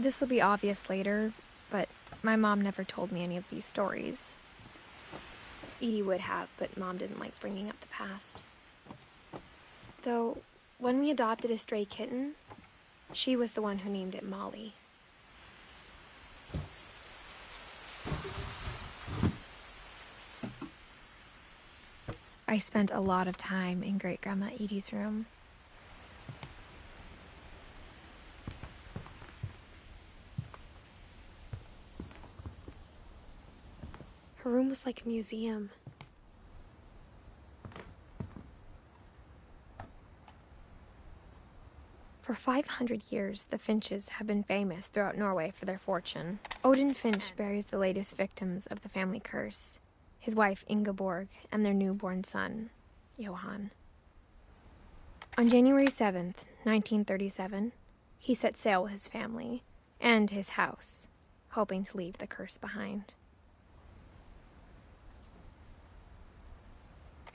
This will be obvious later, but my mom never told me any of these stories. Edie would have, but Mom didn't like bringing up the past. Though, when we adopted a stray kitten, she was the one who named it Molly. I spent a lot of time in Great-Grandma Edie's room. Her room was like a museum. For 500 years, the Finches have been famous throughout Norway for their fortune. Odin Finch buries the latest victims of the family curse, his wife Ingeborg and their newborn son, Johan. On January 7th, 1937, he set sail with his family and his house, hoping to leave the curse behind.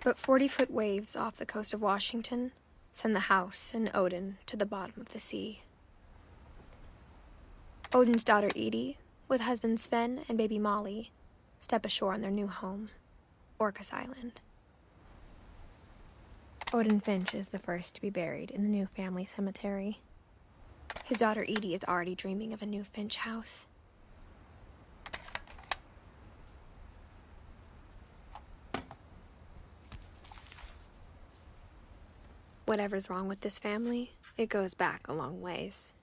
But 40-foot waves off the coast of Washington send the house and Odin to the bottom of the sea. Odin's daughter Edie, with husband Sven and baby Molly, step ashore on their new home, Orcas Island. Odin Finch is the first to be buried in the new family cemetery. His daughter Edie is already dreaming of a new Finch house. Whatever's wrong with this family, it goes back a long ways.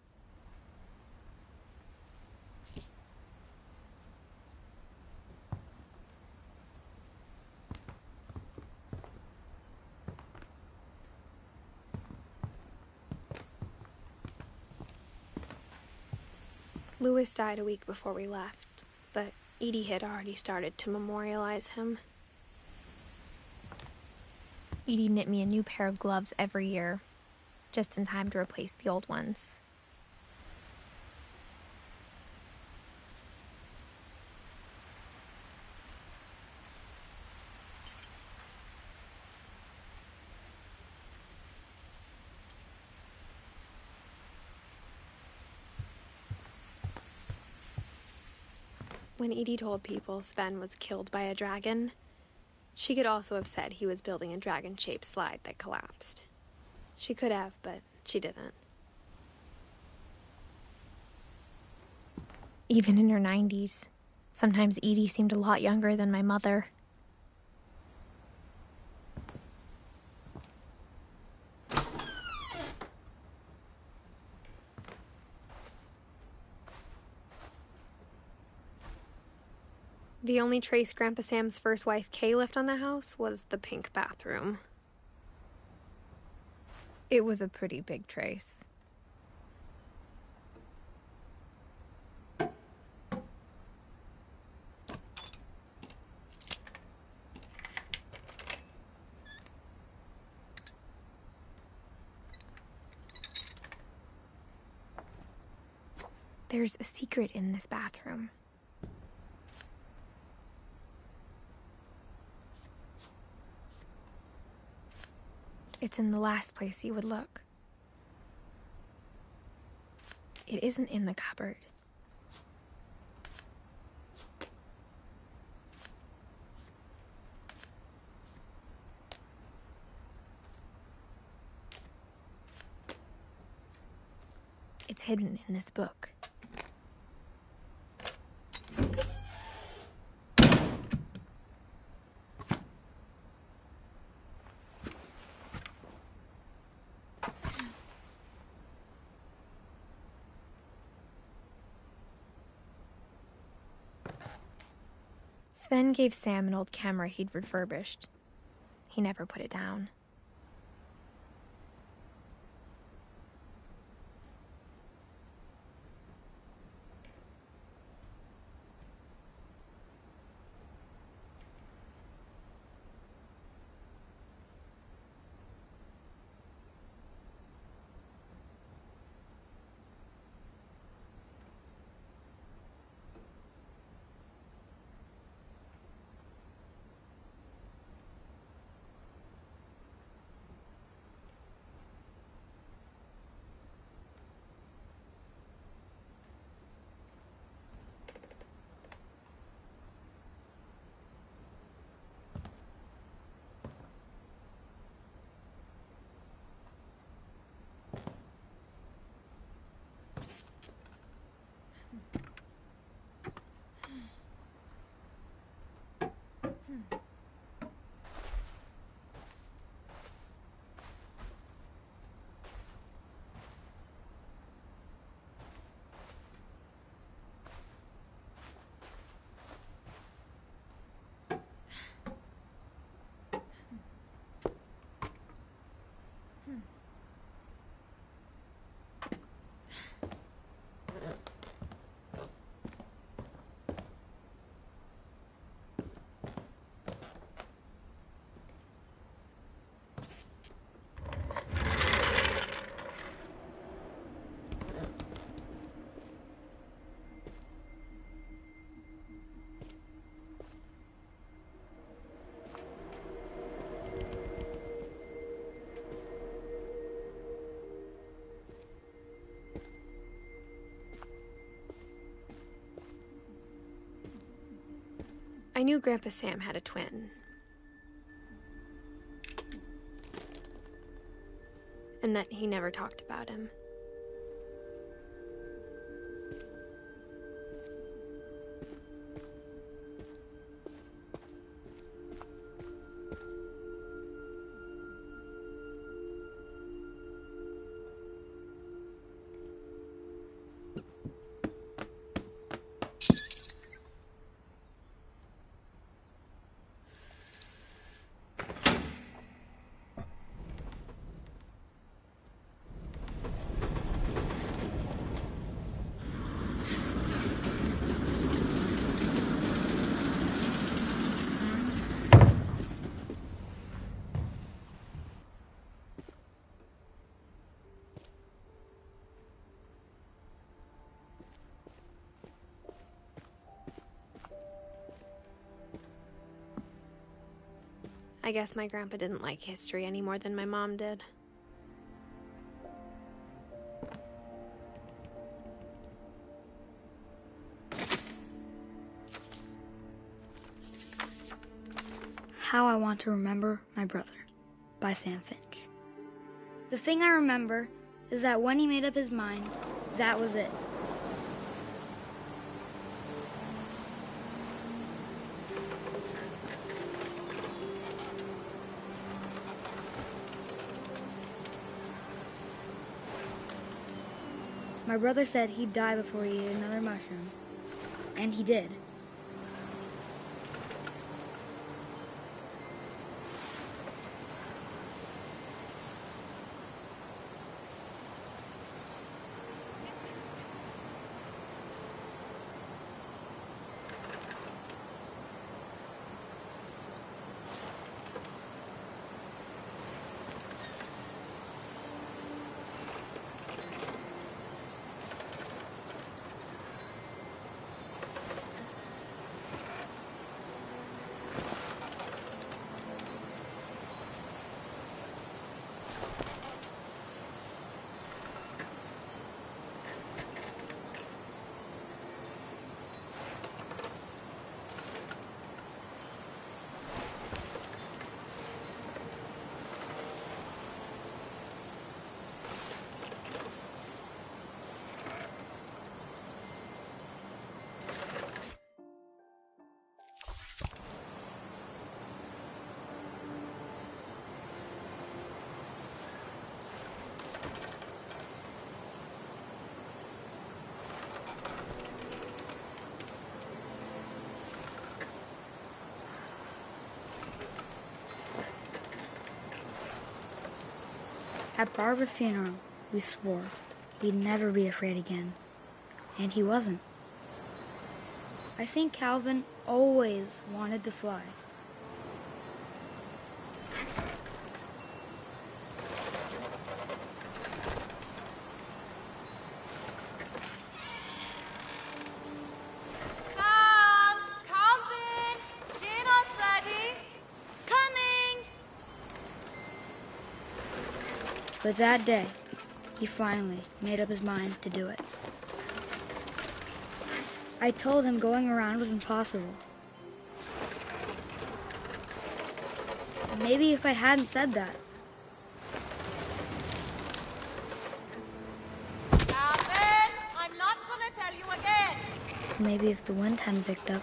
Louis died a week before we left, but Edie had already started to memorialize him. Edie knit me a new pair of gloves every year, just in time to replace the old ones. When Edie told people Sven was killed by a dragon, she could also have said he was building a dragon-shaped slide that collapsed. She could have, but she didn't. Even in her 90s, sometimes Edie seemed a lot younger than my mother. The only trace Grandpa Sam's first wife, Kay, left on the house was the pink bathroom. It was a pretty big trace. There's a secret in this bathroom. It's in the last place you would look. It isn't in the cupboard. It's hidden in this book. Sven gave Sam an old camera he'd refurbished. He never put it down. I knew Grandpa Sam had a twin. And that he never talked about him. I guess my grandpa didn't like history any more than my mom did. How I Want to Remember My Brother by Sam Finch. The thing I remember is that when he made up his mind, that was it. My brother said he'd die before he ate another mushroom, and he did. At Barbara's funeral, we swore we'd never be afraid again, and he wasn't. I think Calvin always wanted to fly. Calvin, dinner's ready. Coming! But that day, he finally made up his mind to do it. I told him going around was impossible. Maybe if I hadn't said that. Calvin, I'm not gonna tell you again. Maybe if the wind hadn't picked up.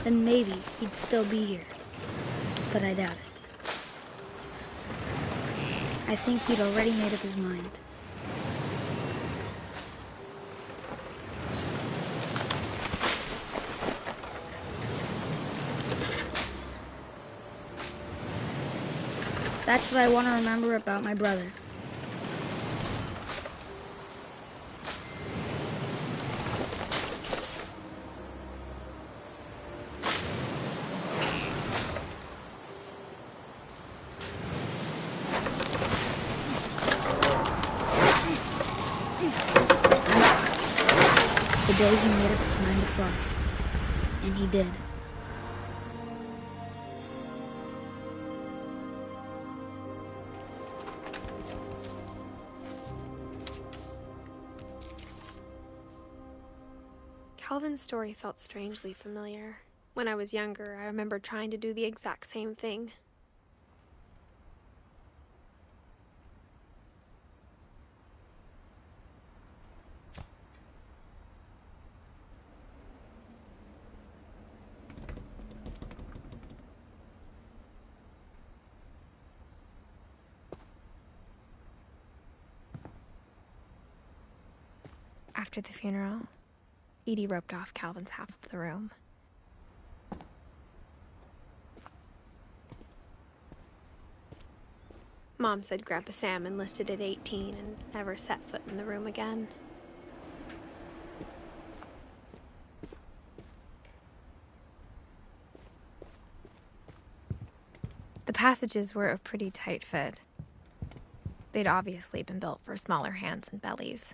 Then maybe he'd still be here. But I doubt it. I think he'd already made up his mind. That's what I want to remember about my brother. The day he made up his mind to fly. And he did. Calvin's story felt strangely familiar. When I was younger, I remember trying to do the exact same thing. After the funeral, Edie roped off Calvin's half of the room. Mom said Grandpa Sam enlisted at 18 and never set foot in the room again. The passages were a pretty tight fit. They'd obviously been built for smaller hands and bellies.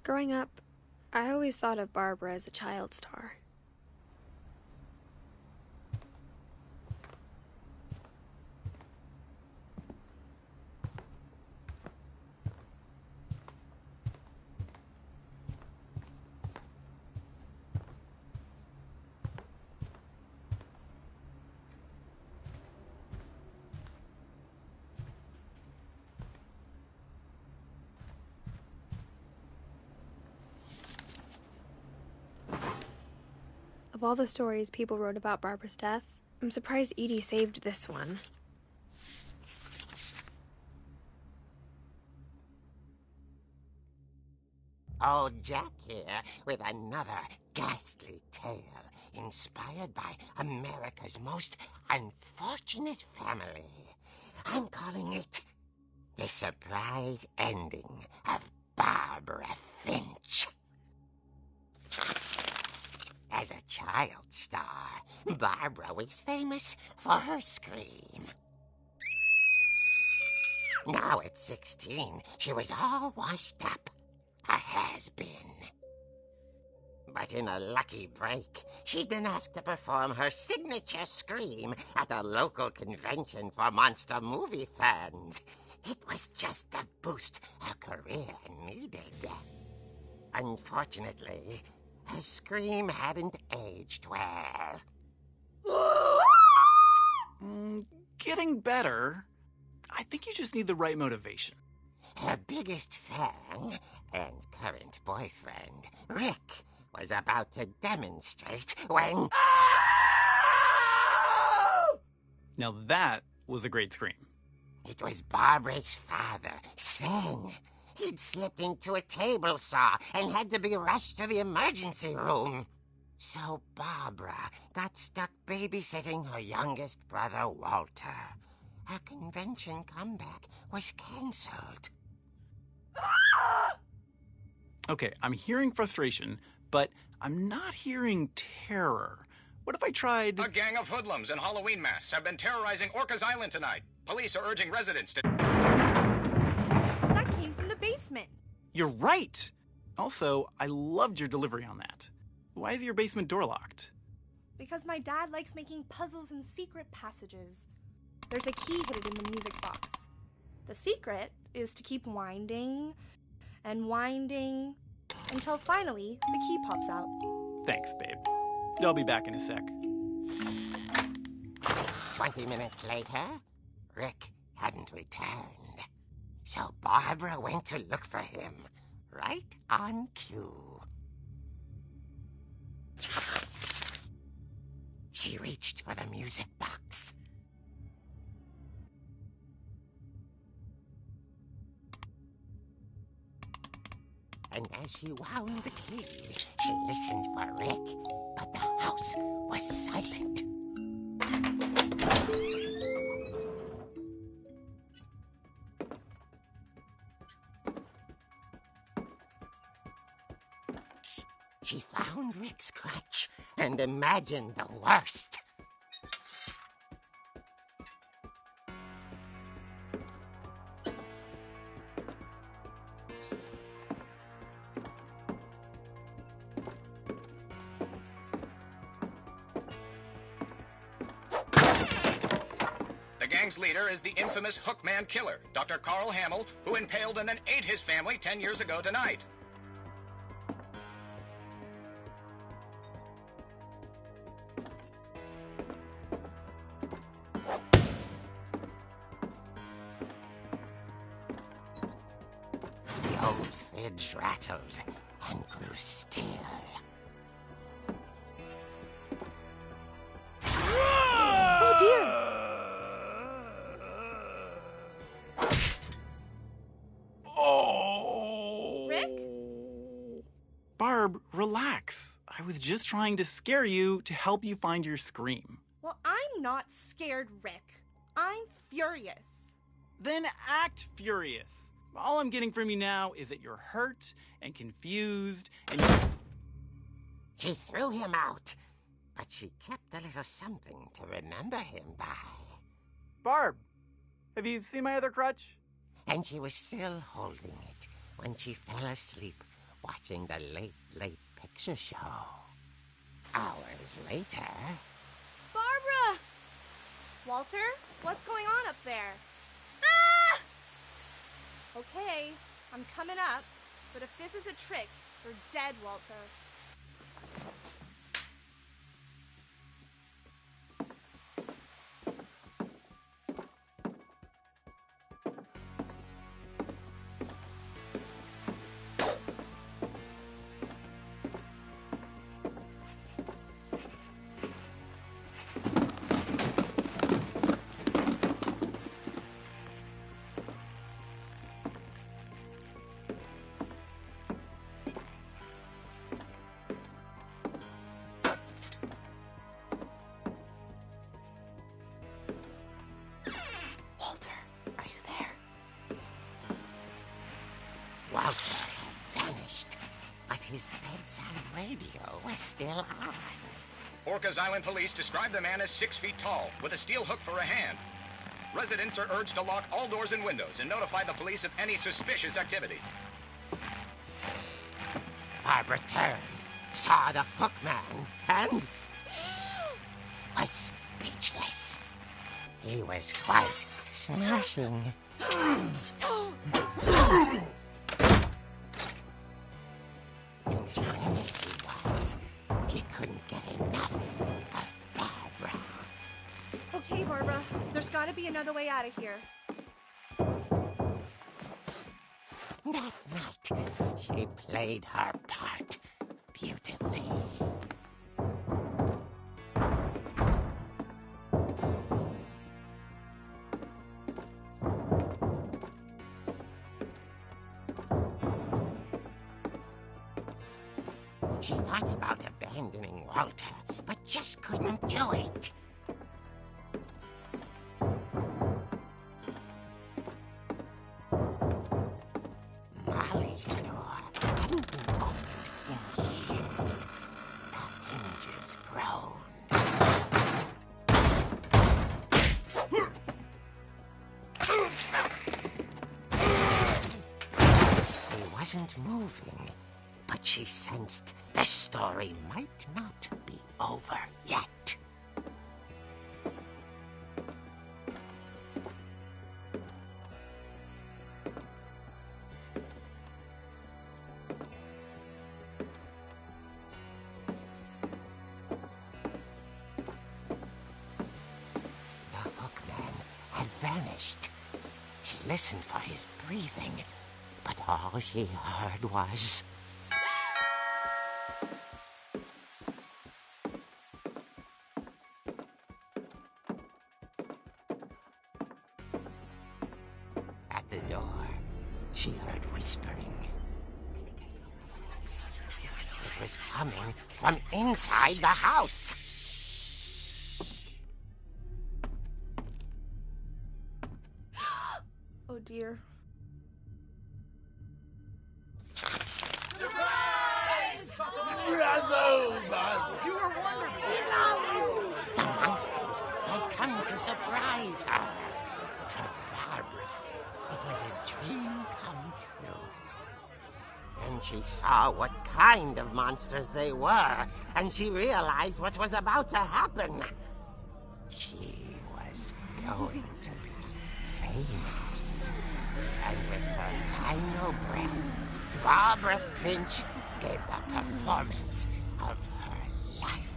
Growing up, I always thought of Barbara as a child star. Of all the stories people wrote about Barbara's death, I'm surprised Edie saved this one. Old Jack here with another ghastly tale inspired by America's most unfortunate family. I'm calling it The Surprise Ending of Barbara Finch. As a child star, Barbara was famous for her scream. Now at 16, she was all washed up. A has-been. But in a lucky break, she'd been asked to perform her signature scream at a local convention for monster movie fans. It was just the boost her career needed. Unfortunately, her scream hadn't aged well. Getting better. I think you just need the right motivation. Her biggest fan and current boyfriend, Rick, was about to demonstrate when... Now that was a great scream. It was Barbara's father, Sven. He'd slipped into a table saw and had to be rushed to the emergency room. So Barbara got stuck babysitting her youngest brother, Walter. Her convention comeback was canceled. Okay, I'm hearing frustration, but I'm not hearing terror. What if I tried... A gang of hoodlums in Halloween masks have been terrorizing Orcas Island tonight. Police are urging residents to... That came from the basement. You're right! Also, I loved your delivery on that. Why is your basement door locked? Because my dad likes making puzzles and secret passages. There's a key hidden in the music box. The secret is to keep winding and winding until finally the key pops out. Thanks, babe. I'll be back in a sec. 20 minutes later, Rick hadn't returned. So Barbara went to look for him, right on cue. She reached for the music box. And as she wound the key, she listened for Rick, but the house was silent. She found Rick's crutch and imagined the worst. The gang's leader is the infamous Hookman killer, Dr. Carl Hamill, who impaled and then ate his family 10 years ago tonight. The old fridge rattled and grew still. Oh dear! Oh! Rick? Barb, relax. I was just trying to scare you to help you find your scream. Well, I'm not scared, Rick. I'm furious. Then act furious. All I'm getting from you now is that you're hurt and confused and She threw him out, but she kept a little something to remember him by. Barb, have you seen my other crutch? And she was still holding it when she fell asleep watching the late picture show. Hours later... Barbara! Walter, what's going on up there? Ah! Okay, I'm coming up, but if this is a trick, you're dead, Walter. Walter had vanished, but his bedside radio was still on. Orcas Island police describe the man as 6 feet tall, with a steel hook for a hand. Residents are urged to lock all doors and windows and notify the police of any suspicious activity. Barbara turned, saw the hook man, and was speechless. He was quite smashing. And there he was. He couldn't get enough of Barbara. Okay, Barbara, there's gotta be another way out of here. That night, she played her part beautifully. She thought about abandoning Walter, but just couldn't do it. Molly's door hadn't been opened in years. The hinges groaned. He wasn't moving, but she sensed the story might not be over yet. The hookman had vanished. She listened for his breathing, but all she heard was... At the door, she heard whispering. It was coming from inside the house. Oh dear. surprise her. For Barbara, it was a dream come true. Then she saw what kind of monsters they were, and she realized what was about to happen. She was going to be famous. And with her final breath, Barbara Finch gave the performance of her life.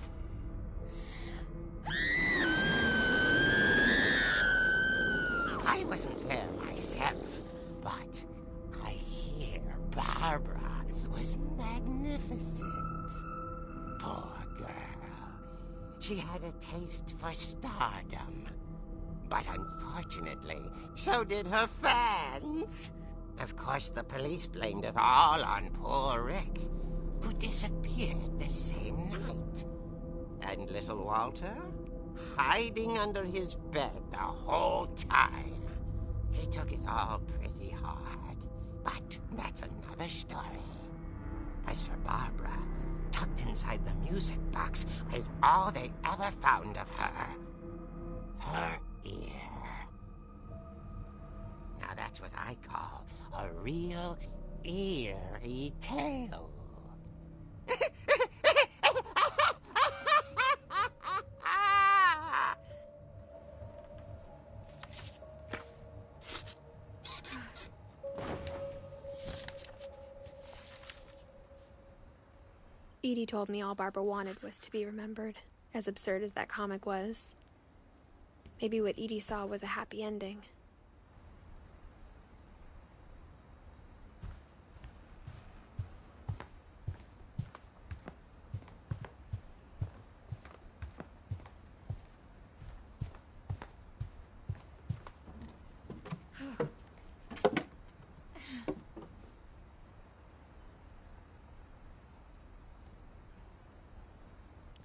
I wasn't there myself, but I hear Barbara was magnificent. Poor girl. She had a taste for stardom. But unfortunately, so did her fans. Of course, the police blamed it all on poor Rick, who disappeared the same night. And little Walter? Hiding under his bed the whole time. He took it all pretty hard, but that's another story. As for Barbara, tucked inside the music box was all they ever found of her. Her ear. Now that's what I call a real eerie tale. Edie told me all Barbara wanted was to be remembered, as absurd as that comic was. Maybe what Edie saw was a happy ending.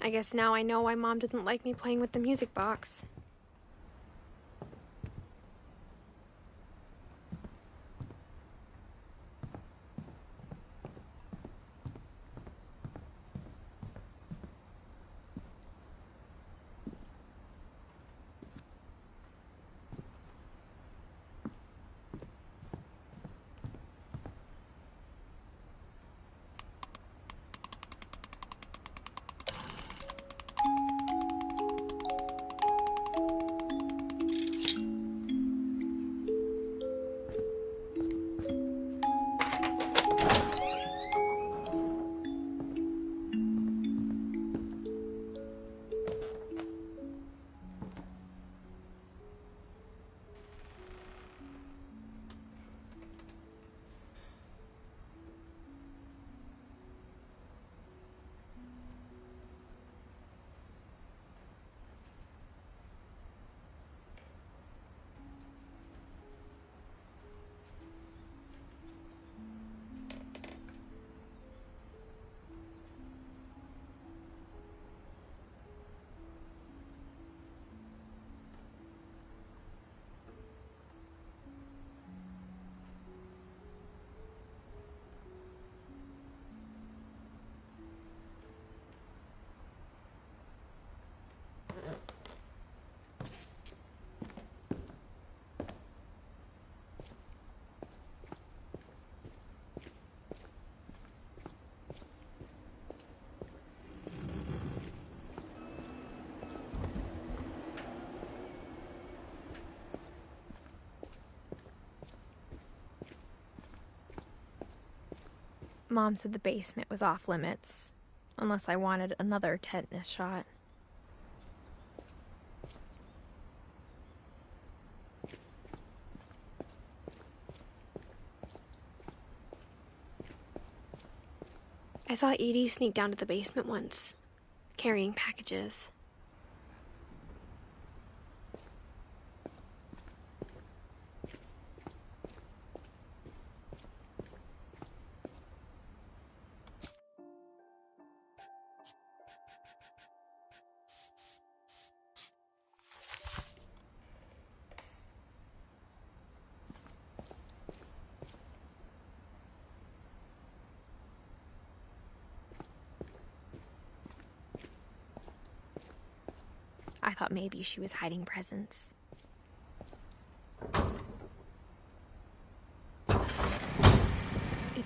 I guess now I know why Mom didn't like me playing with the music box. Mom said the basement was off limits, unless I wanted another tetanus shot. I saw Edie sneak down to the basement once, carrying packages. I thought maybe she was hiding presents.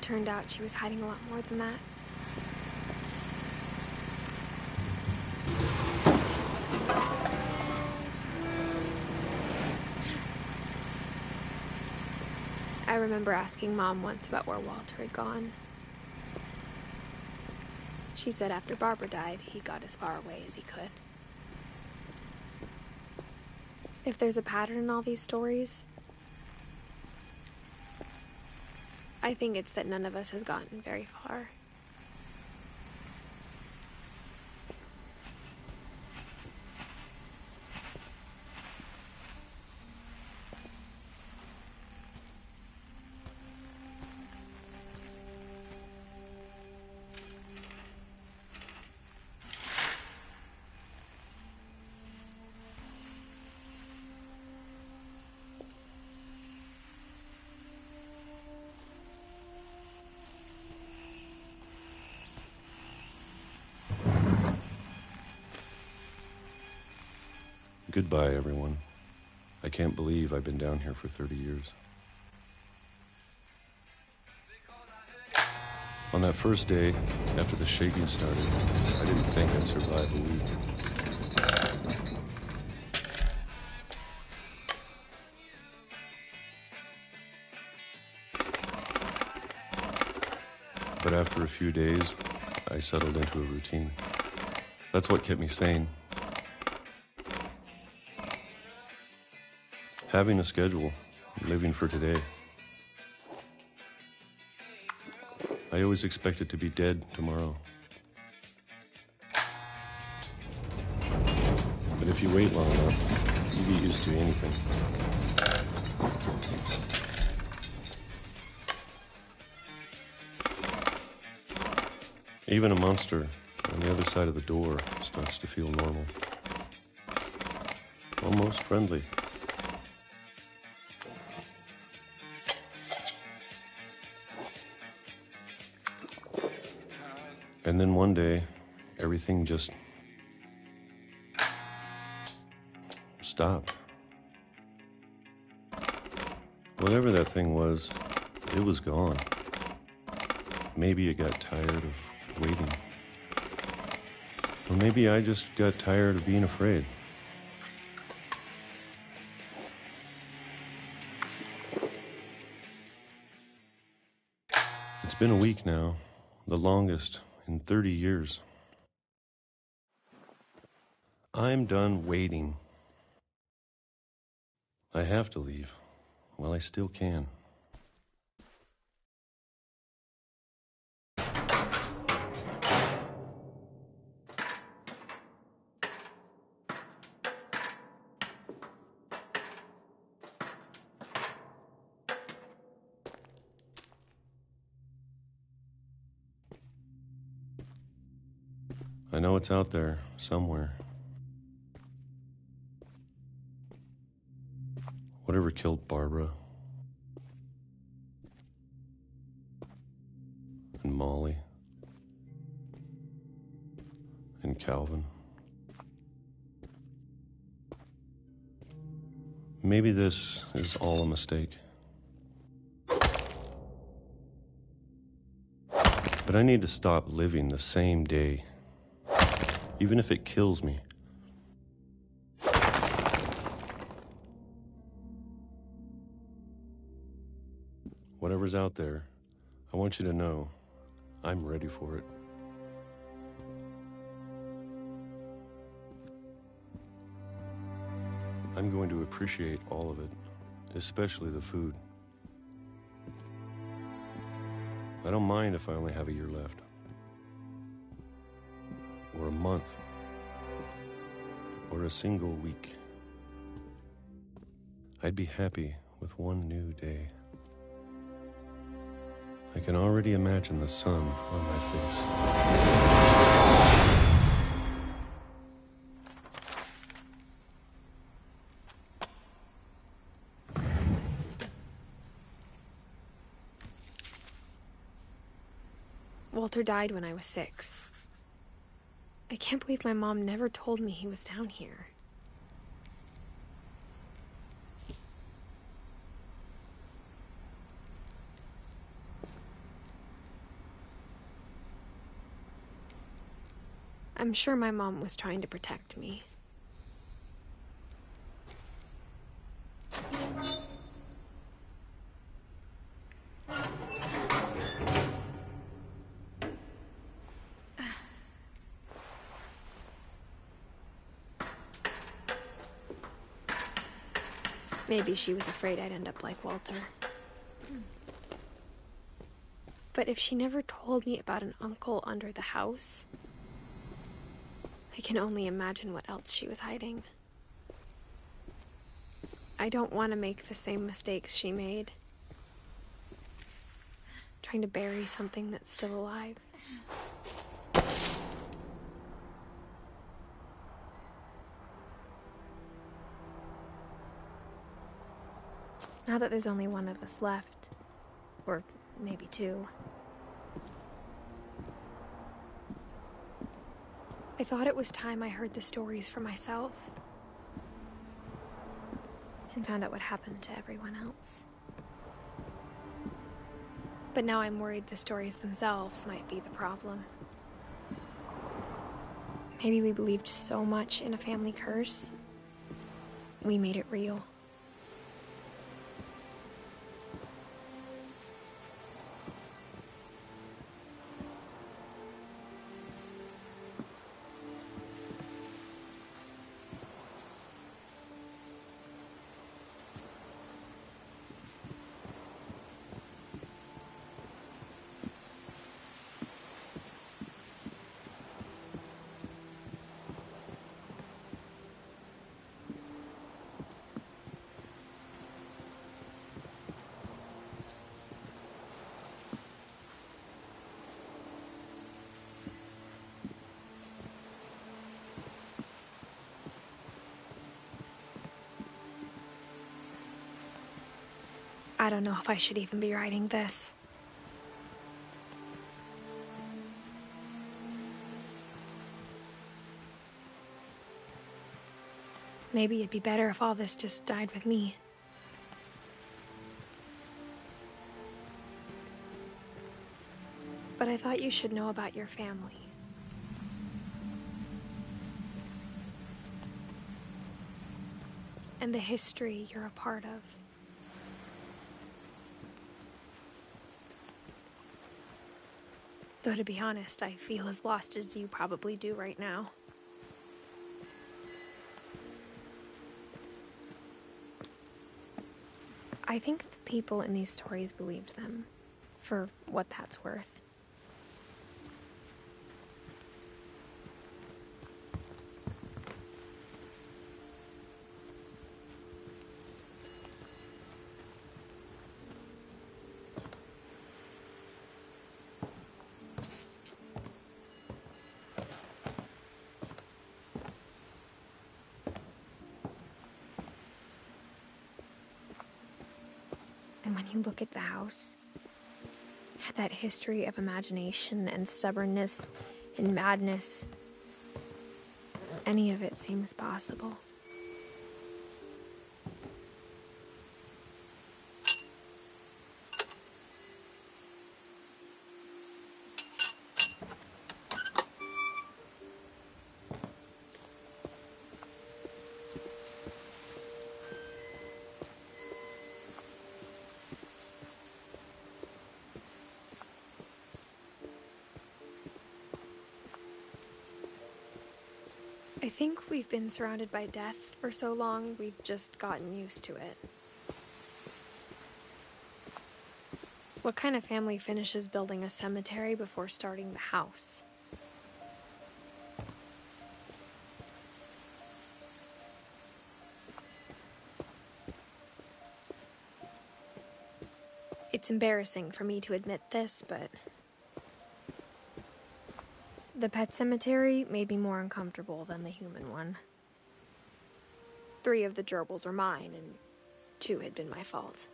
it turned out she was hiding a lot more than that. I remember asking Mom once about where Walter had gone. She said after Barbara died, he got as far away as he could. If there's a pattern in all these stories, I think it's that none of us has gotten very far. Goodbye, everyone. I can't believe I've been down here for 30 years. On that first day, after the shaking started, I didn't think I'd survive a week. But after a few days, I settled into a routine. That's what kept me sane. Having a schedule, living for today. I always expected to be dead tomorrow. But if you wait long enough, you get used to anything. Even a monster on the other side of the door starts to feel normal. Almost friendly. And then one day, everything just stopped. Whatever that thing was, it was gone. Maybe it got tired of waiting. Or maybe I just got tired of being afraid. It's been a week now, the longest in 30 years. I'm done waiting. I have to leave while I still can. I know it's out there somewhere. Whatever killed Barbara and Molly and Calvin. Maybe this is all a mistake. But I need to stop living the same day, even if it kills me. Whatever's out there, I want you to know I'm ready for it. I'm going to appreciate all of it, especially the food. I don't mind if I only have a year left. Or a month. Or a single week. I'd be happy with one new day. I can already imagine the sun on my face. Walter died when I was 6. I can't believe my mom never told me he was down here. I'm sure my mom was trying to protect me. Maybe she was afraid I'd end up like Walter. But if she never told me about an uncle under the house, I can only imagine what else she was hiding. I don't want to make the same mistakes she made. Trying to bury something that's still alive. Now that there's only one of us left, or maybe two, I thought it was time I heard the stories for myself and found out what happened to everyone else. But now I'm worried the stories themselves might be the problem. Maybe we believed so much in a family curse, we made it real. I don't know if I should even be writing this. Maybe it'd be better if all this just died with me. But I thought you should know about your family. And the history you're a part of. Though to be honest, I feel as lost as you probably do right now. I think the people in these stories believed them, for what that's worth. And when you look at the house, that history of imagination and stubbornness and madness, any of it seems possible. I think we've been surrounded by death for so long, we've just gotten used to it. What kind of family finishes building a cemetery before starting the house? It's embarrassing for me to admit this, but the pet cemetery made me more uncomfortable than the human one. 3 of the gerbils were mine, and 2 had been my fault.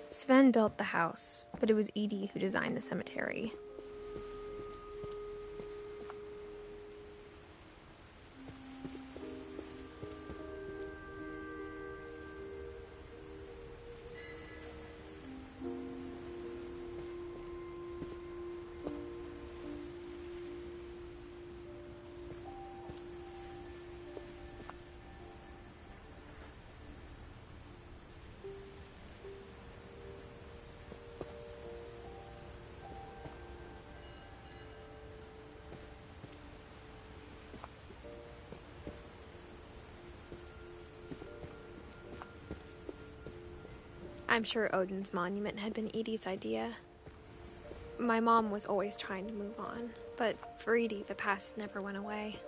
Sven built the house, but it was Edith who designed the cemetery. I'm sure Odin's monument had been Edie's idea. My mom was always trying to move on, but for Edie, the past never went away.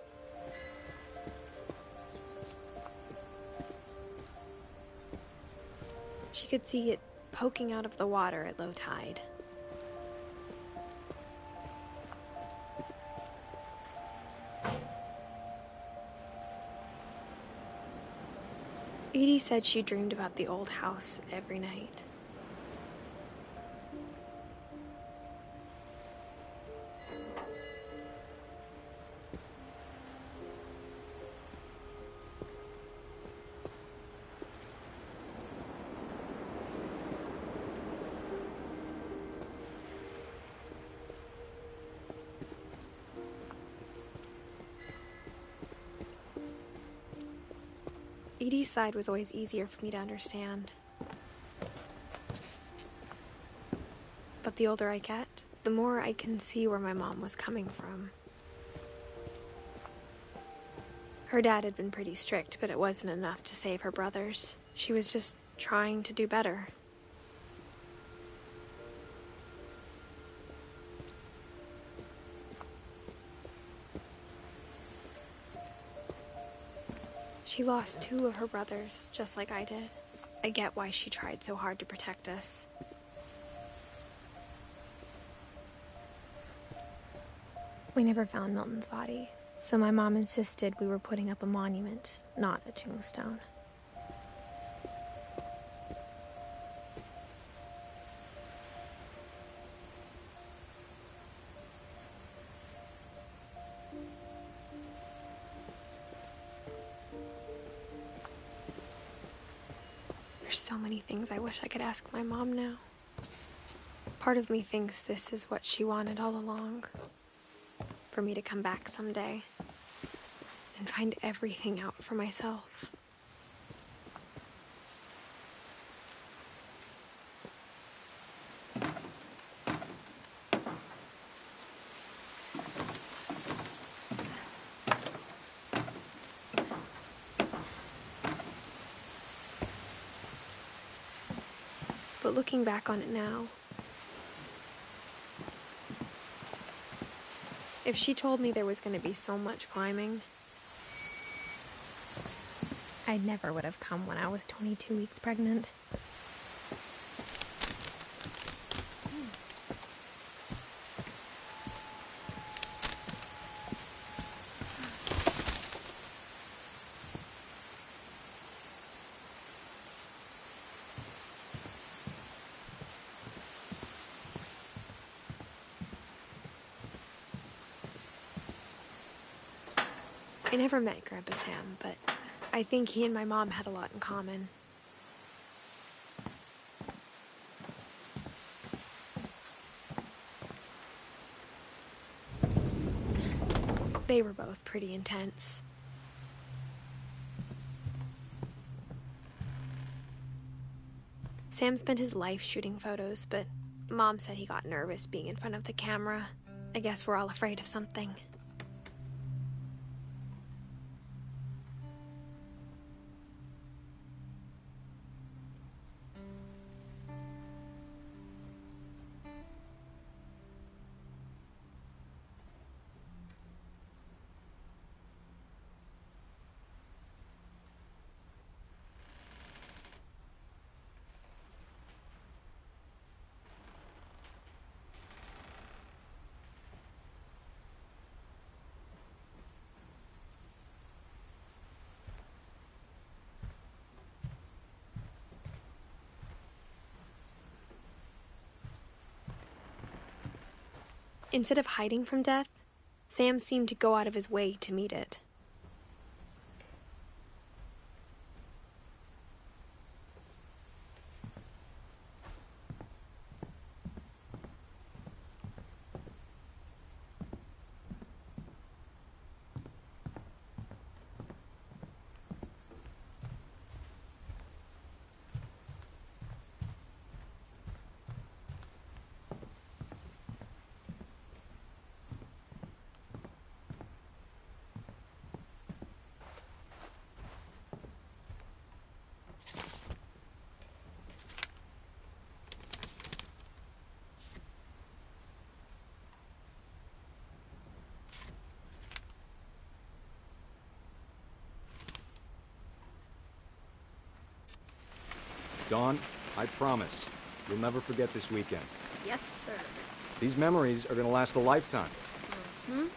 She could see it poking out of the water at low tide. Edie said she dreamed about the old house every night. Edie's side was always easier for me to understand. But the older I get, the more I can see where my mom was coming from. Her dad had been pretty strict, but it wasn't enough to save her brothers. She was just trying to do better. She lost 2 of her brothers, just like I did. I get why she tried so hard to protect us. We never found Milton's body, so my mom insisted we were putting up a monument, not a tombstone. There's so many things I wish I could ask my mom now. Part of me thinks this is what she wanted all along. For me to come back someday and find everything out for myself. But looking back on it now, if she told me there was going to be so much climbing, I never would have come when I was 22 weeks pregnant. I never met Grandpa Sam, but I think he and my mom had a lot in common. They were both pretty intense. Sam spent his life shooting photos, but Mom said he got nervous being in front of the camera. I guess we're all afraid of something. Instead of hiding from death, Sam seemed to go out of his way to meet it. Dawn, I promise, you'll never forget this weekend. Yes, sir. These memories are gonna last a lifetime. Hmm?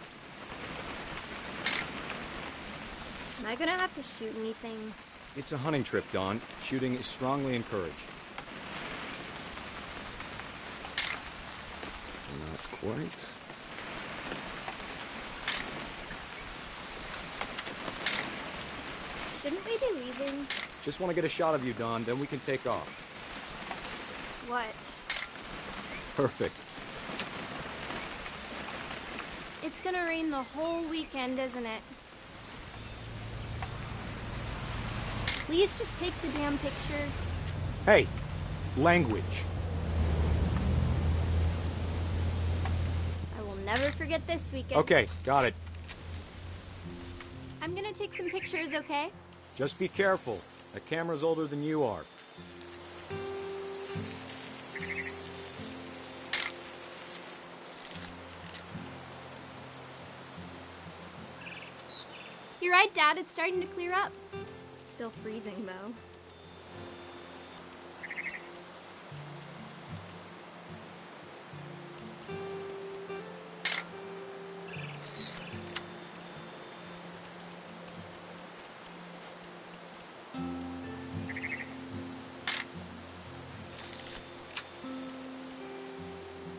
Am I gonna have to shoot anything? It's a hunting trip, Dawn. Shooting is strongly encouraged. Not quite. Shouldn't we be leaving? Just want to get a shot of you, Dawn, then we can take off. What? Perfect. It's gonna rain the whole weekend, isn't it? Please just take the damn picture. Hey, language. I will never forget this weekend. Okay, got it. I'm gonna take some pictures, okay? Just be careful. That camera's older than you are. You're right, Dad. It's starting to clear up. Still freezing, though.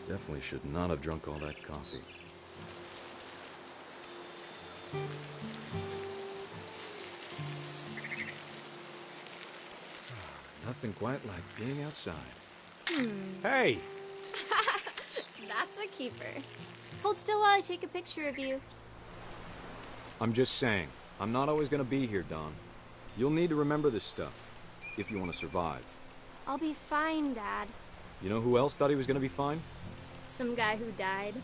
Definitely should not have drunk all that coffee. Nothing quite like being outside. Hey! That's a keeper. Hold still while I take a picture of you. I'm just saying, I'm not always gonna be here, Dawn. You'll need to remember this stuff, if you want to survive. I'll be fine, Dad. You know who else thought he was gonna be fine? Some guy who died.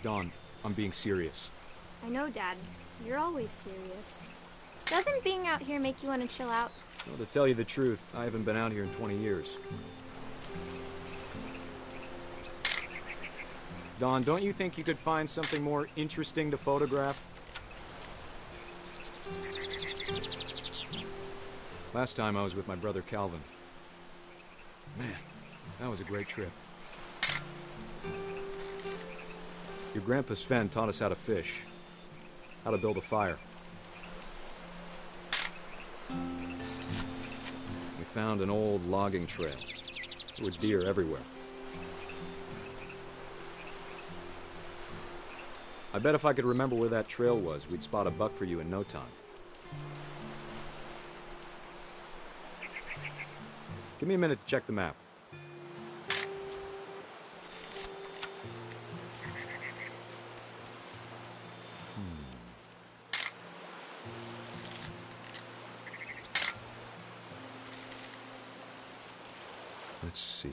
Dawn, I'm being serious. I know, Dad. You're always serious. Doesn't being out here make you want to chill out? Well, to tell you the truth, I haven't been out here in 20 years. Dawn, don't you think you could find something more interesting to photograph? Last time I was with my brother Calvin. Man, that was a great trip. Your grandpa Sven taught us how to fish, how to build a fire. We found an old logging trail. There were deer everywhere. I bet if I could remember where that trail was, we'd spot a buck for you in no time. Give me a minute to check the map. Let's see.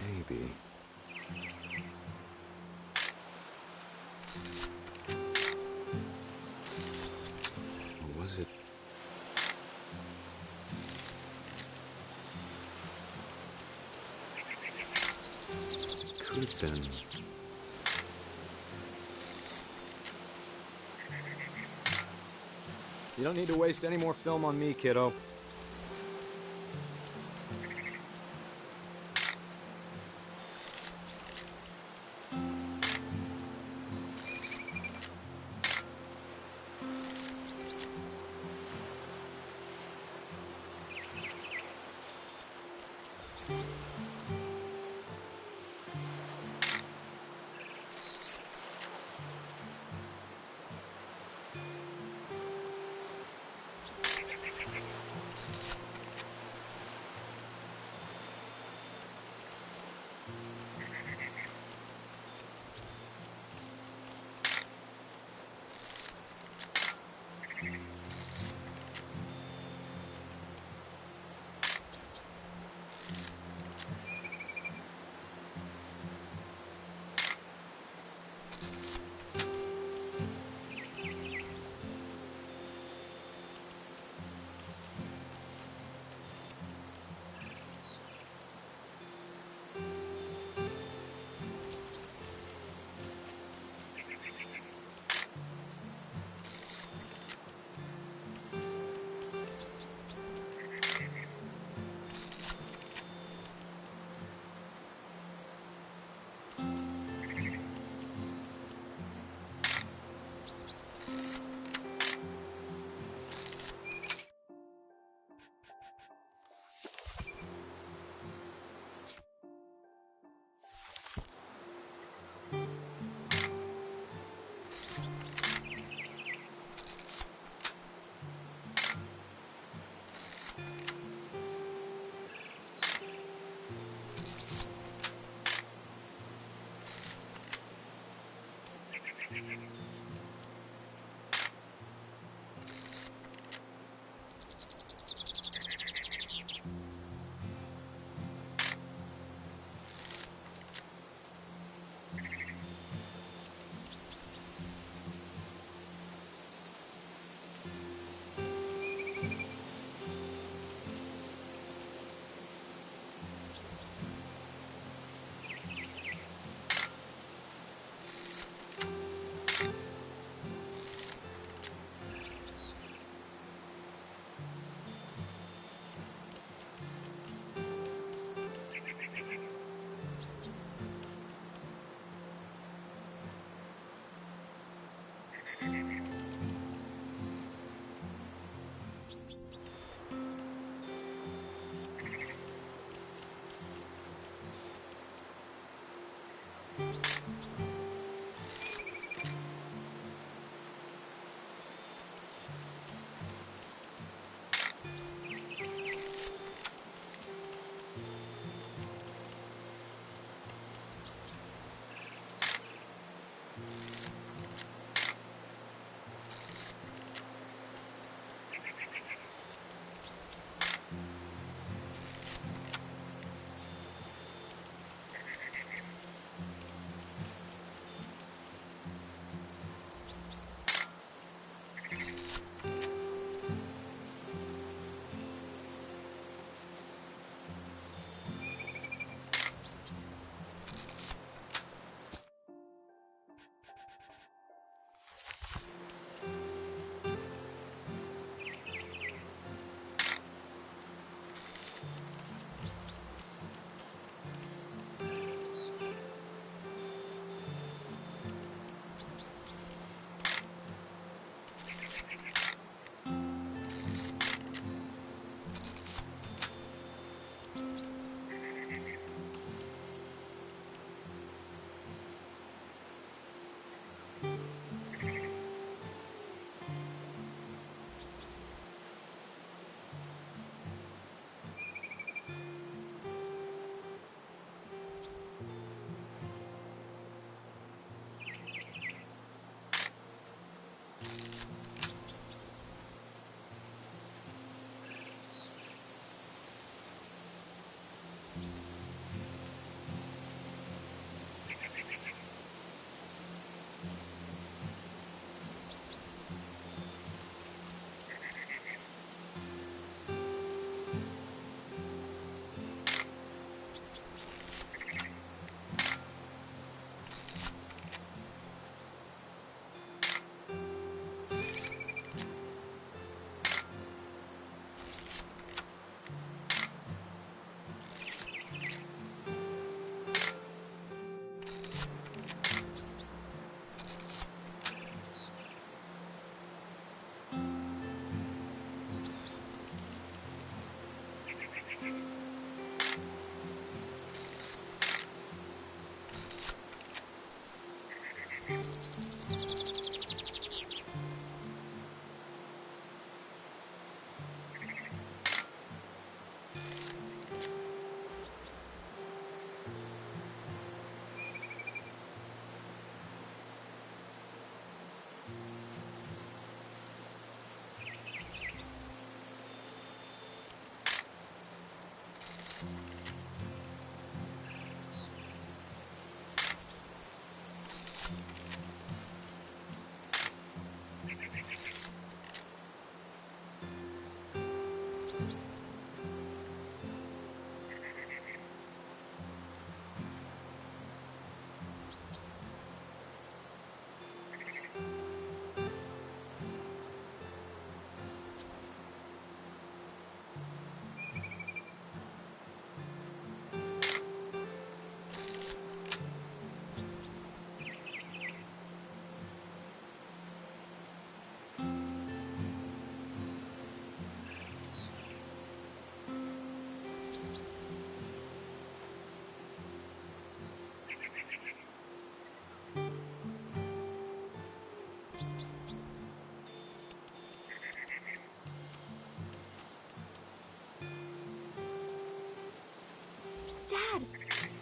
Maybe. Or was it? Could have been. You don't need to waste any more film on me, kiddo.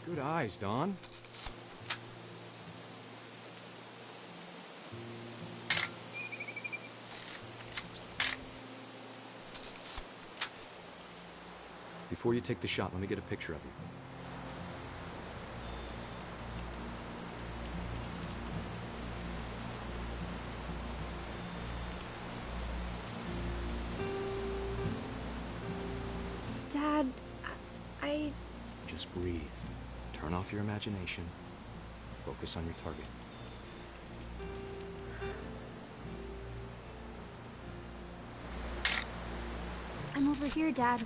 Good eyes, Don. Before you take the shot, let me get a picture of you. Dad, I... Just breathe. Turn off your imagination. Focus on your target. I'm over here, Dad.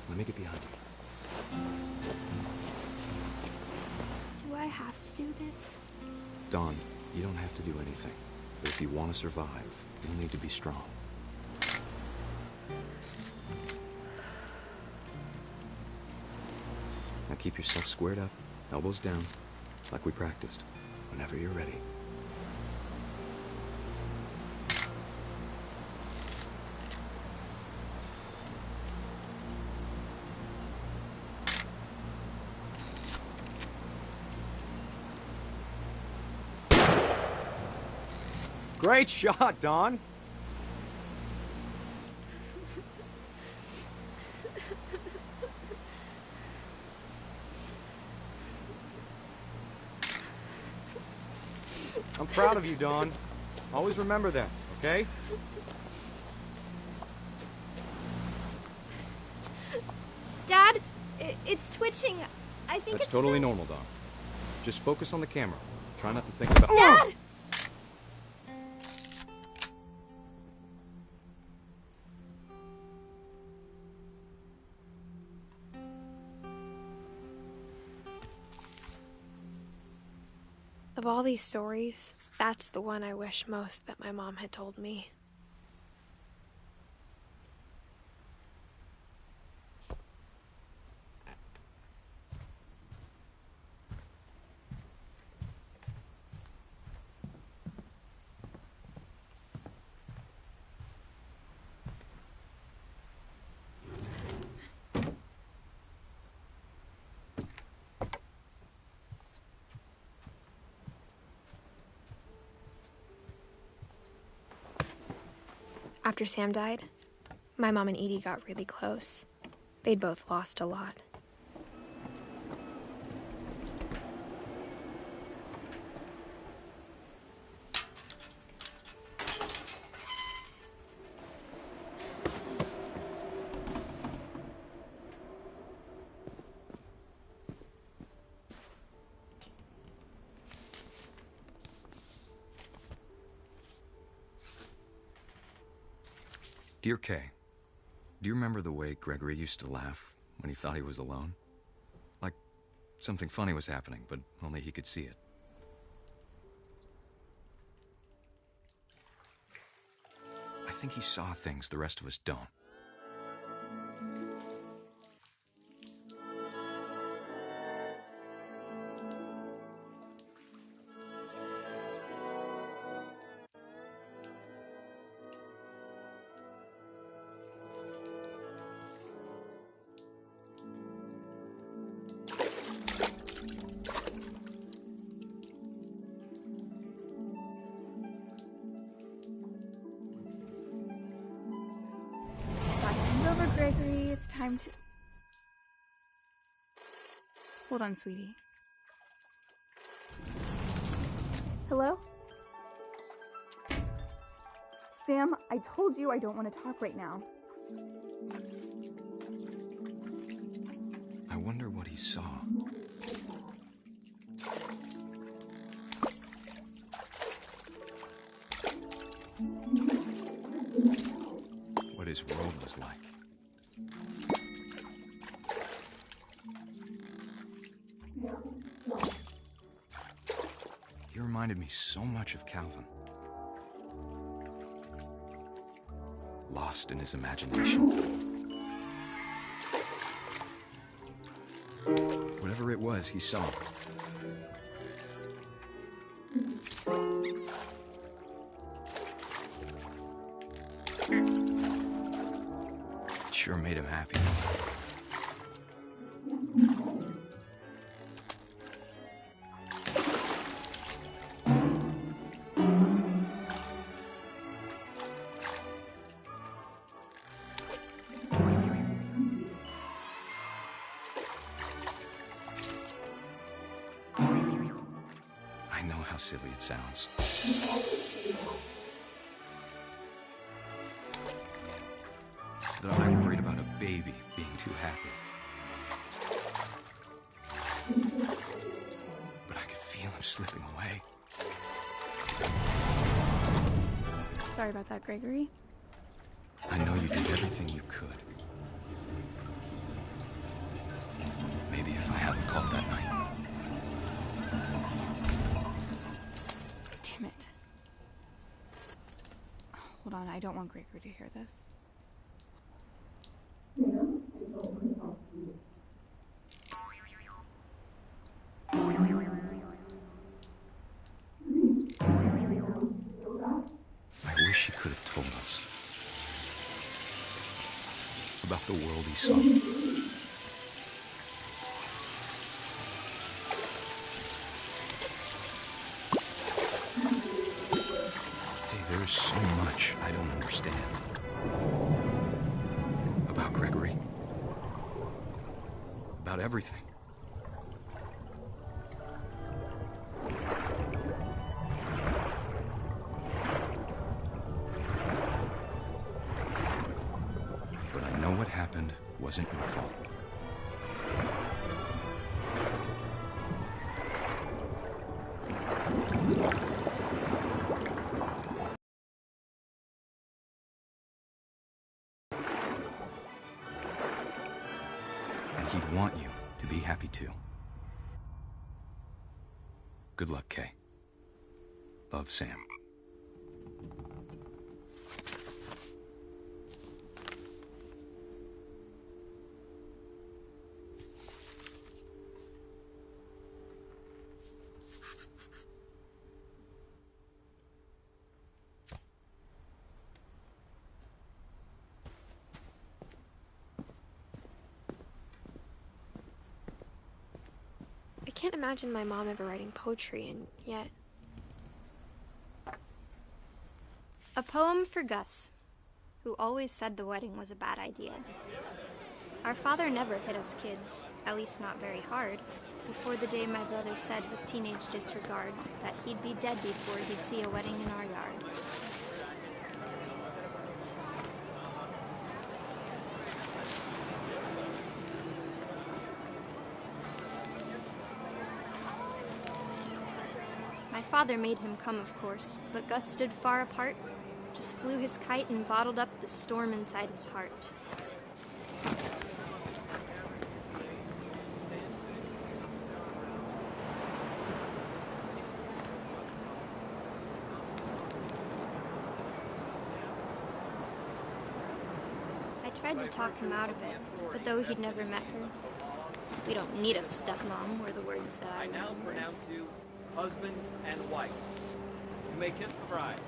Let me get behind you. Do I have to do this? Don, you don't have to do anything. But if you want to survive, you'll need to be strong. Now keep yourself squared up, elbows down, like we practiced. Whenever you're ready. Great shot, Don! I'm proud of you, Don. Always remember that, okay? Dad, it's twitching. I think That's it's totally normal, Don. Just focus on the camera. Try not to think about— Dad! Of all these stories, that's the one I wish most that my mom had told me. After Sam died, my mom and Edie got really close. They'd both lost a lot. Dear Kay, do you remember the way Gregory used to laugh when he thought he was alone? Like something funny was happening, but only he could see it. I think he saw things the rest of us don't. Over, Gregory. It's time to... Hold on, sweetie. Hello? Sam, I told you I don't want to talk right now. I wonder what he saw. What his world was like. He reminded me so much of Calvin. Lost in his imagination. Whatever it was, he saw. sure made him happy. I know how silly it sounds. That I'm worried about a baby being too happy. But I could feel him slipping away. Sorry about that, Gregory. I know you did everything you could. Maybe if I hadn't called that night. Damn it. Hold on, I don't want Gregory to hear this. I wish he could have told us about the world he saw. Hey, there's so much I don't understand about Gregory, about everything. But I know what happened wasn't your fault. And he'd want you to be happy too. Good luck, Kay. Love, Sam. I can't imagine my mom ever writing poetry, and yet... A poem for Gus, who always said the wedding was a bad idea. Our father never hit us kids, at least not very hard, before the day my brother said with teenage disregard that he'd be dead before he'd see a wedding in our yard. My father made him come, of course, but Gus stood far apart, just flew his kite and bottled up the storm inside his heart. I tried to talk him out of it, but though he'd never met her, we don't need a stepmom were the words that I now remember. pronounce you husband and wife. You may kiss the bride.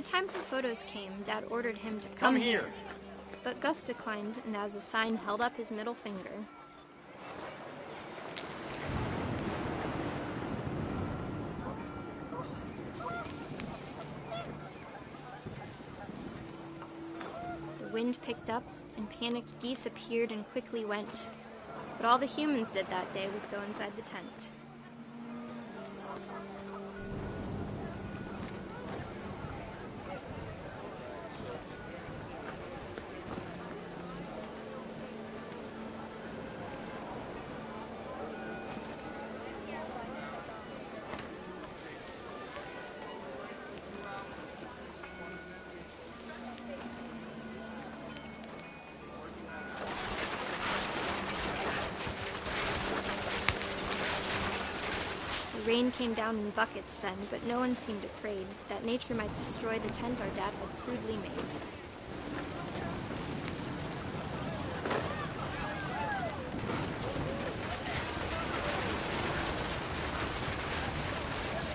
time for photos came, Dad ordered him to come here. But Gus declined, and as a sign held up his middle finger. The wind picked up, and panicked geese appeared and quickly went. But all the humans did that day was go inside the tent. The rain came down in buckets then, but no one seemed afraid that nature might destroy the tent our dad had crudely made.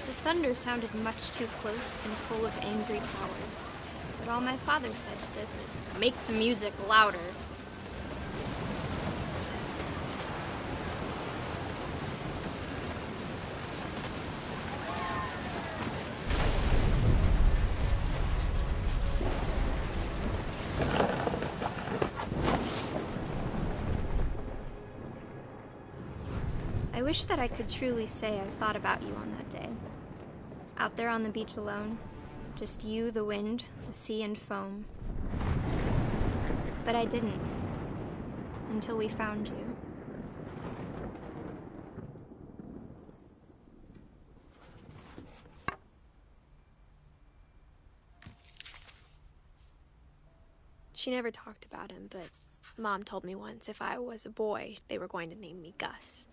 The thunder sounded much too close and full of angry power. But all my father said to this was, "Make the music louder." I wish that I could truly say I thought about you on that day. Out there on the beach alone, just you, the wind, the sea, and foam. But I didn't, until we found you. She never talked about him, but Mom told me once if I was a boy, they were going to name me Gus.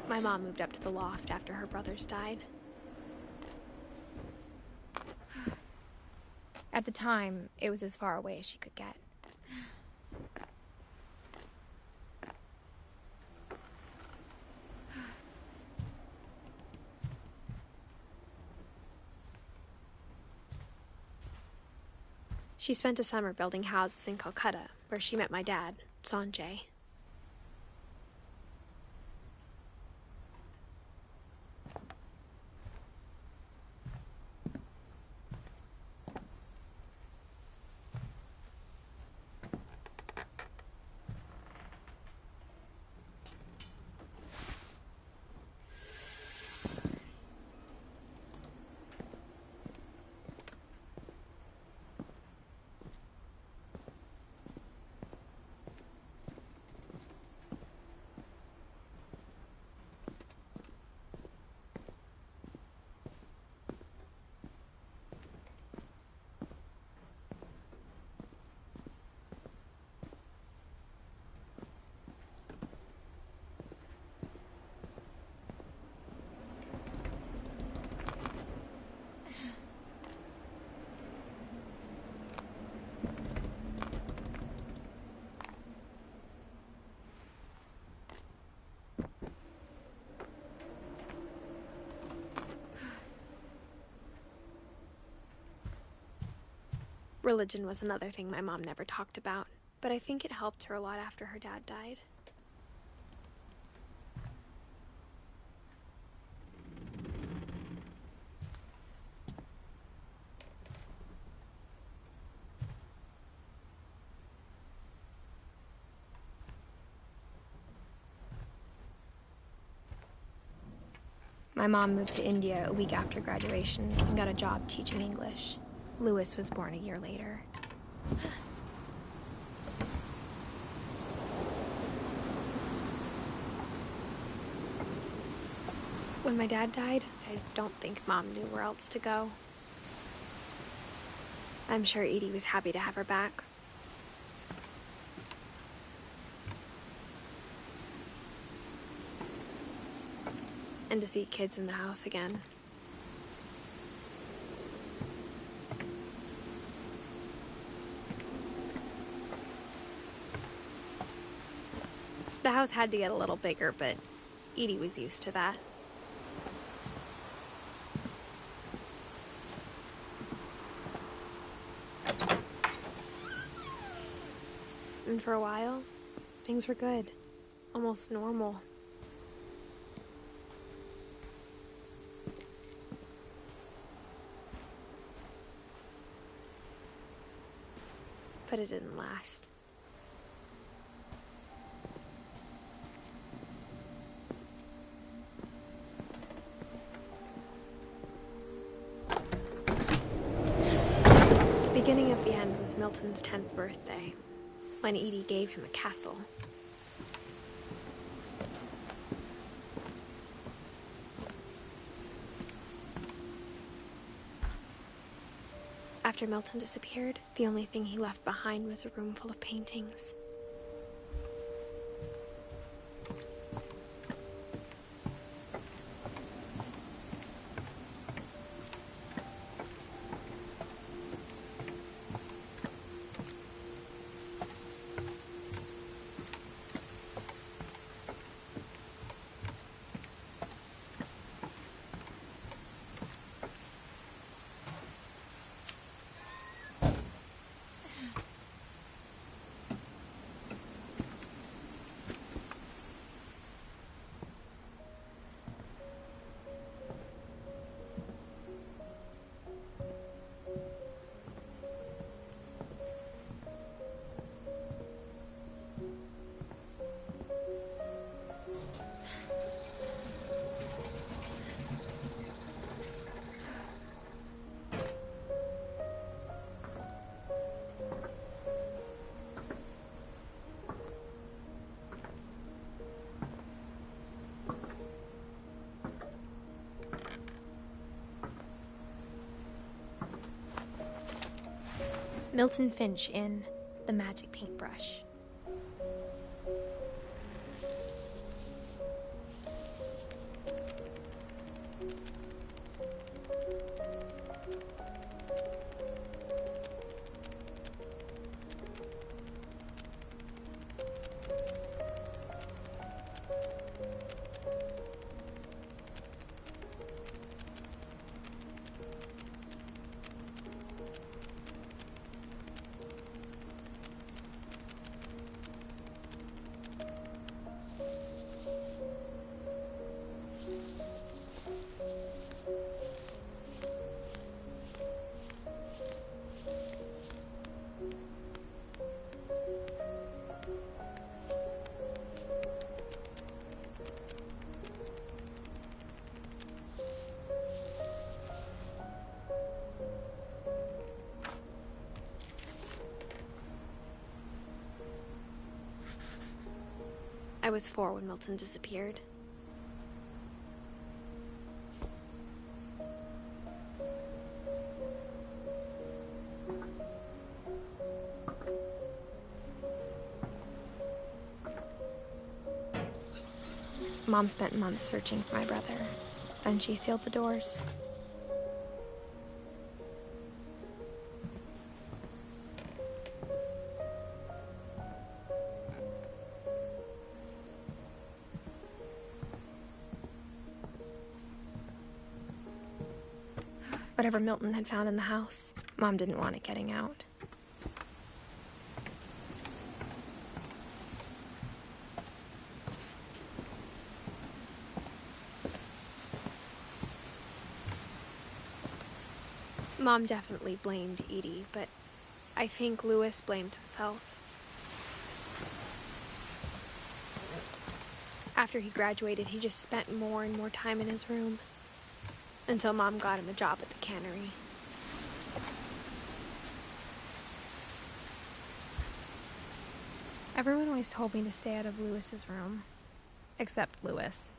My mom moved up to the loft after her brothers died. At the time, it was as far away as she could get. She spent a summer building houses in Calcutta, where she met my dad, Sanjay. Religion was another thing my mom never talked about, but I think it helped her a lot after her dad died. My mom moved to India a week after graduation and got a job teaching English. Louis was born a year later. When my dad died, I don't think Mom knew where else to go. I'm sure Edie was happy to have her back. And to see kids in the house again. The house had to get a little bigger, but Edie was used to that. And for a while, things were good. Almost normal. But it didn't last. The beginning of the end was Milton's 10th birthday, when Edie gave him a castle. After Milton disappeared, the only thing he left behind was a room full of paintings. Milton Finch in The Magic Paintbrush. I was 4 when Milton disappeared. Mom spent months searching for my brother. Then she sealed the doors. Whatever Milton had found in the house, Mom didn't want it getting out. Mom definitely blamed Edie, but I think Louis blamed himself. After he graduated, he just spent more and more time in his room. Until Mom got him a job at the cannery. Everyone always told me to stay out of Louis's room. Except Louis.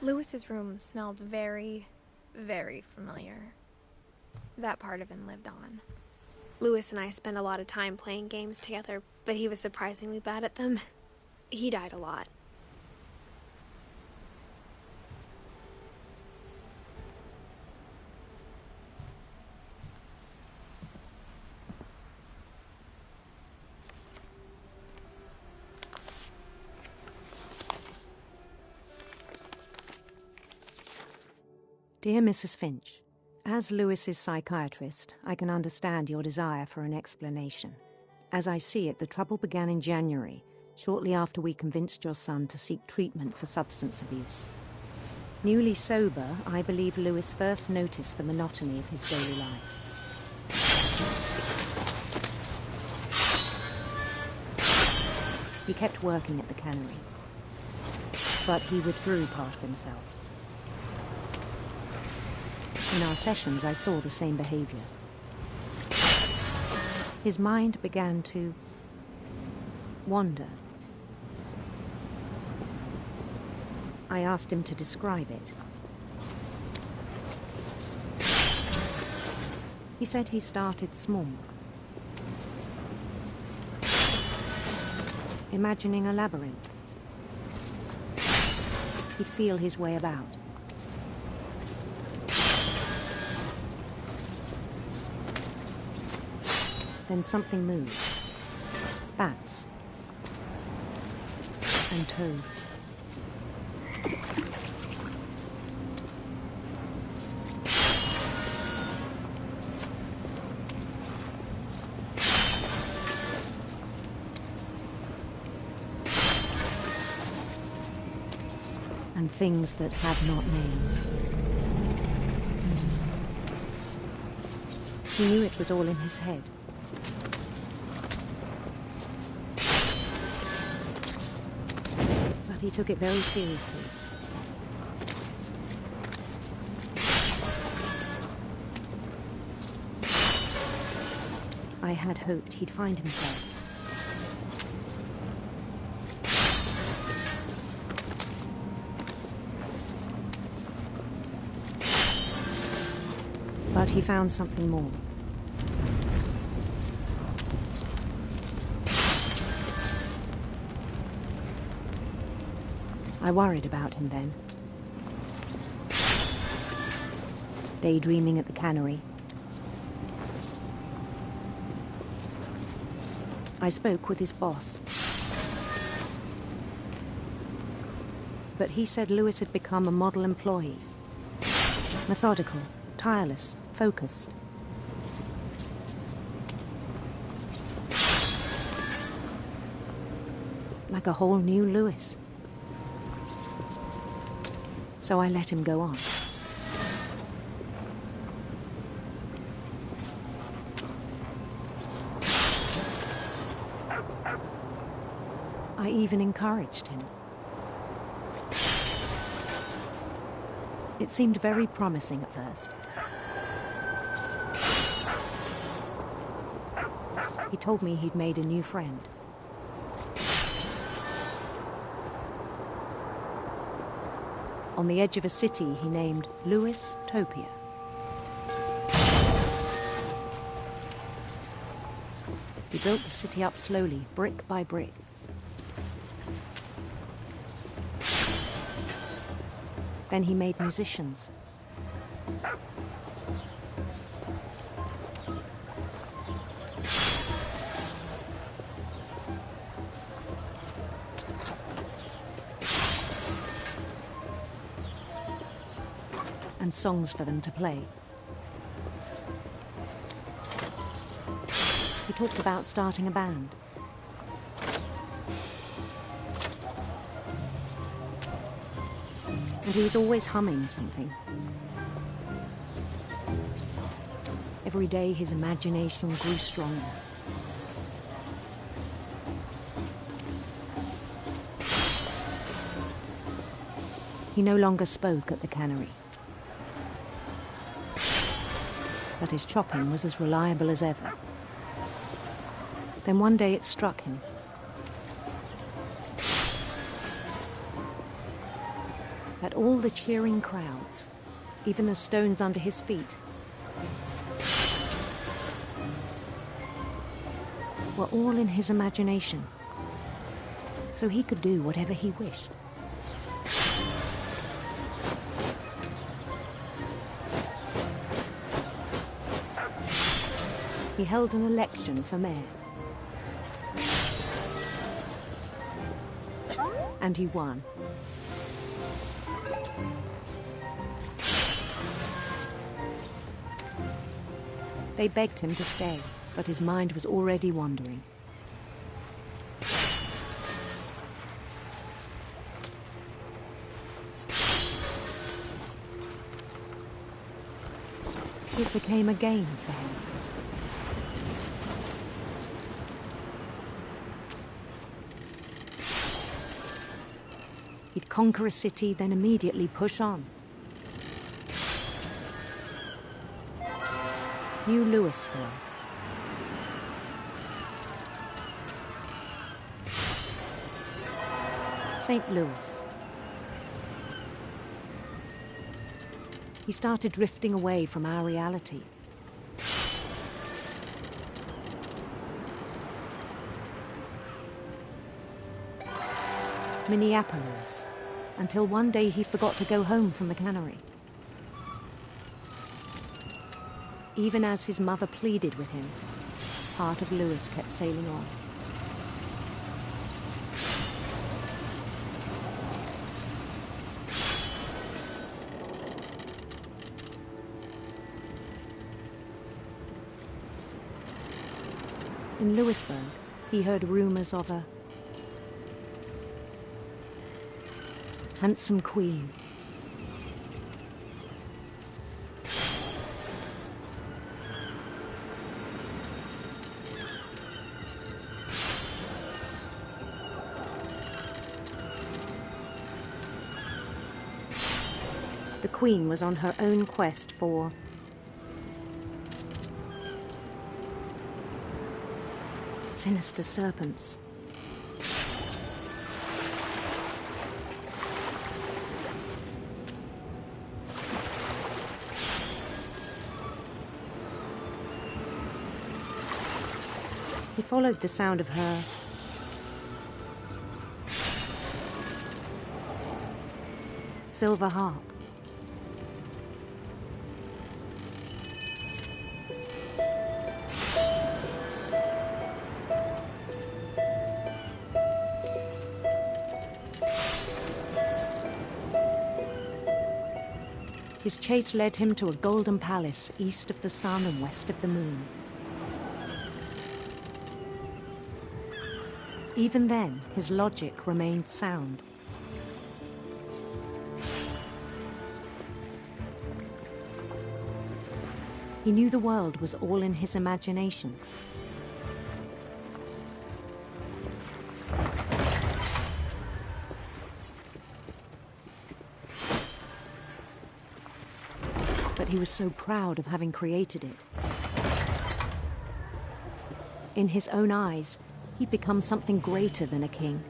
Lewis's room smelled very, very familiar. That part of him lived on. Lewis and I spent a lot of time playing games together, but he was surprisingly bad at them. He died a lot. Dear Mrs. Finch, as Lewis's psychiatrist, I can understand your desire for an explanation. As I see it, the trouble began in January, shortly after we convinced your son to seek treatment for substance abuse. Newly sober, I believe Lewis first noticed the monotony of his daily life. He kept working at the cannery, but he withdrew part of himself. In our sessions, I saw the same behavior. His mind began to wander. I asked him to describe it. He said he started small, imagining a labyrinth. He'd feel his way about. Then something moved. Bats. And toads. And things that had not names. He knew it was all in his head. But he took it very seriously. I had hoped he'd find himself. But he found something more. I worried about him then. Daydreaming at the cannery. I spoke with his boss. But he said Lewis had become a model employee. Methodical, tireless, focused. Like a whole new Lewis. So I let him go on. I even encouraged him. It seemed very promising at first. He told me he'd made a new friend. On the edge of a city he named Lewis Topia. He built the city up slowly, brick by brick. Then he made musicians. And songs for them to play. He talked about starting a band. And he was always humming something. Every day his imagination grew stronger. He no longer spoke at the cannery. But his chopping was as reliable as ever. Then one day it struck him. At all the cheering crowds, even the stones under his feet, were all in his imagination, so he could do whatever he wished. He held an election for mayor. And he won. They begged him to stay, but his mind was already wandering. It became a game for him. He'd conquer a city, then immediately push on. New Louisville. St. Louis. He started drifting away from our reality. Minneapolis, until one day he forgot to go home from the cannery. Even as his mother pleaded with him, part of Louis kept sailing on. In Louisburg, he heard rumors of a handsome queen. The queen was on her own quest for sinister serpents. He followed the sound of her silver harp. His chase led him to a golden palace east of the sun and west of the moon. Even then, his logic remained sound. He knew the world was all in his imagination. But he was so proud of having created it. In his own eyes, he'd become something greater than a king.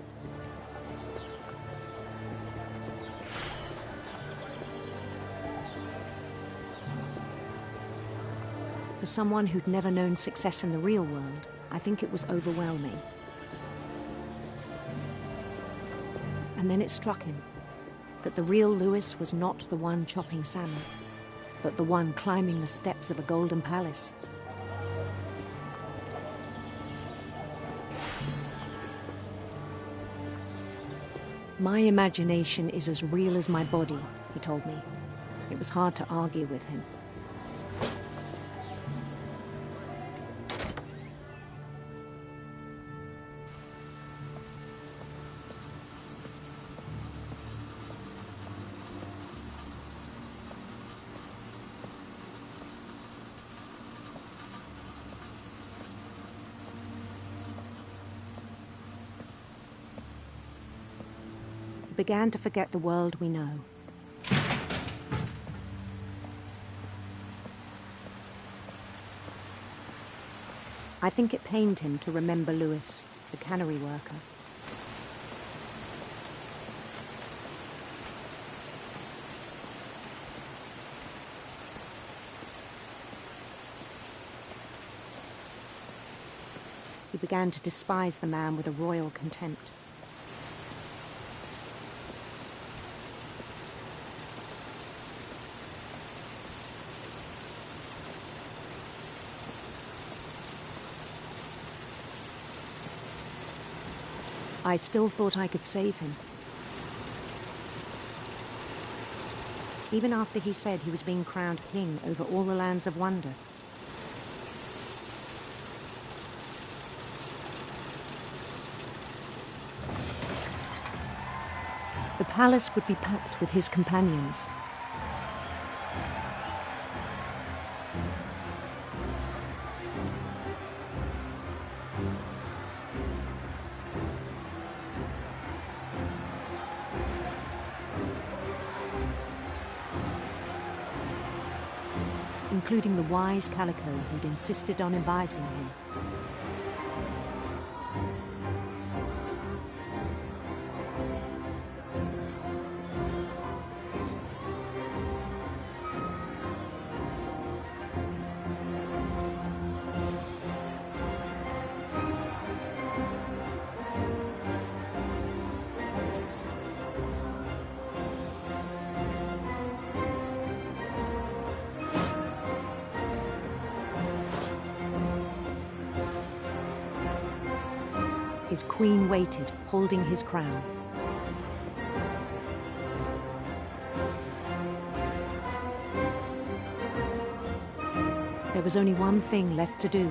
For someone who'd never known success in the real world, I think it was overwhelming. And then it struck him that the real Louis was not the one chopping salmon, but the one climbing the steps of a golden palace. My imagination is as real as my body, he told me. It was hard to argue with him. Began to forget the world we know. I think it pained him to remember Louis, the cannery worker. He began to despise the man with a royal contempt. I still thought I could save him. Even after he said he was being crowned king over all the lands of wonder. The palace would be packed with his companions. Including the wise Calico who'd insisted on advising him. His queen waited, holding his crown. There was only one thing left to do.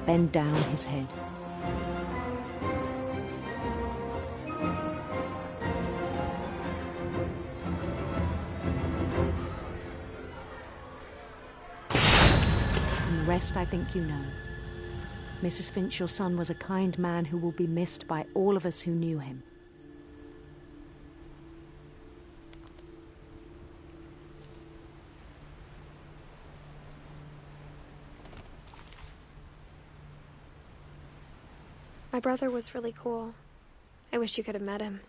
Bend down his head. The rest I think you know. Mrs. Finch, your son was a kind man who will be missed by all of us who knew him. My brother was really cool. I wish you could have met him.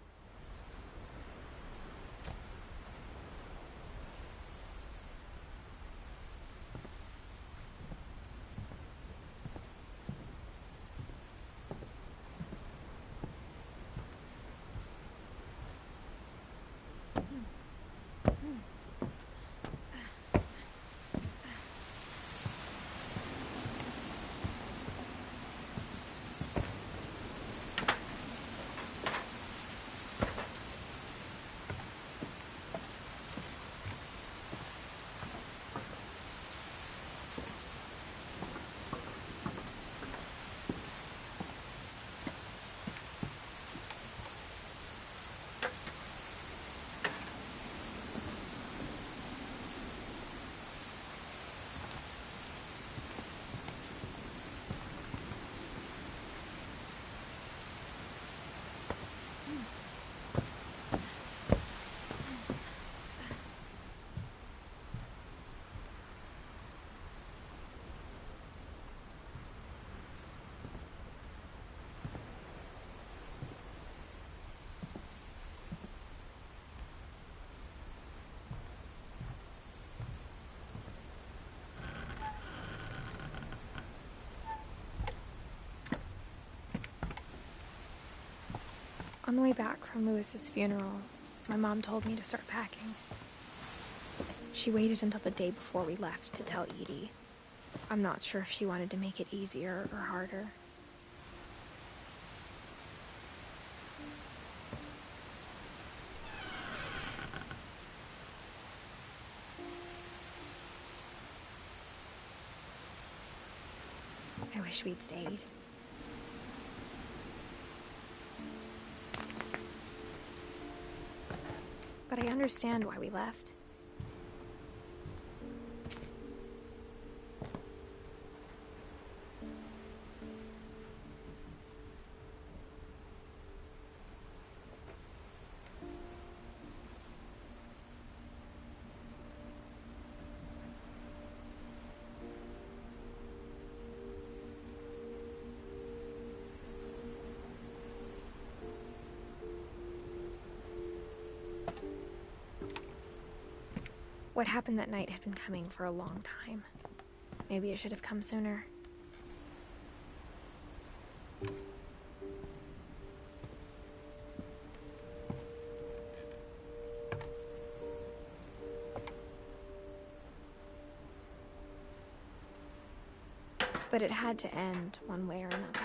On the way back from Lewis's funeral, my mom told me to start packing. She waited until the day before we left to tell Edie. I'm not sure if she wanted to make it easier or harder. I wish we'd stayed. But I understand why we left. What happened that night had been coming for a long time. Maybe it should have come sooner. But it had to end one way or another.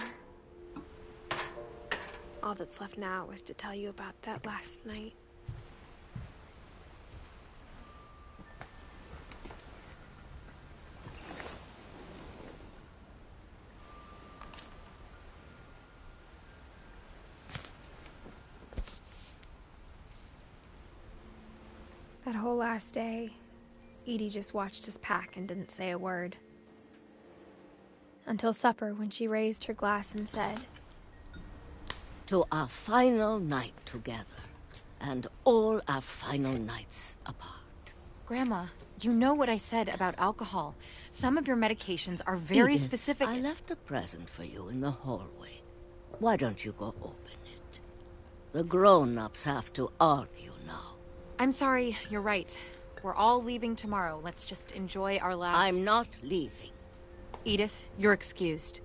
All that's left now was to tell you about that last night. That whole last day, Edie just watched us pack and didn't say a word. Until supper, when she raised her glass and said, "To our final night together, and all our final nights apart." Grandma, you know what I said about alcohol. Some of your medications are very Edith, specific. I left a present for you in the hallway. Why don't you go open it? The grown-ups have to argue now. I'm sorry, you're right. We're all leaving tomorrow. Let's just enjoy our last... I'm not leaving. Edith, you're excused.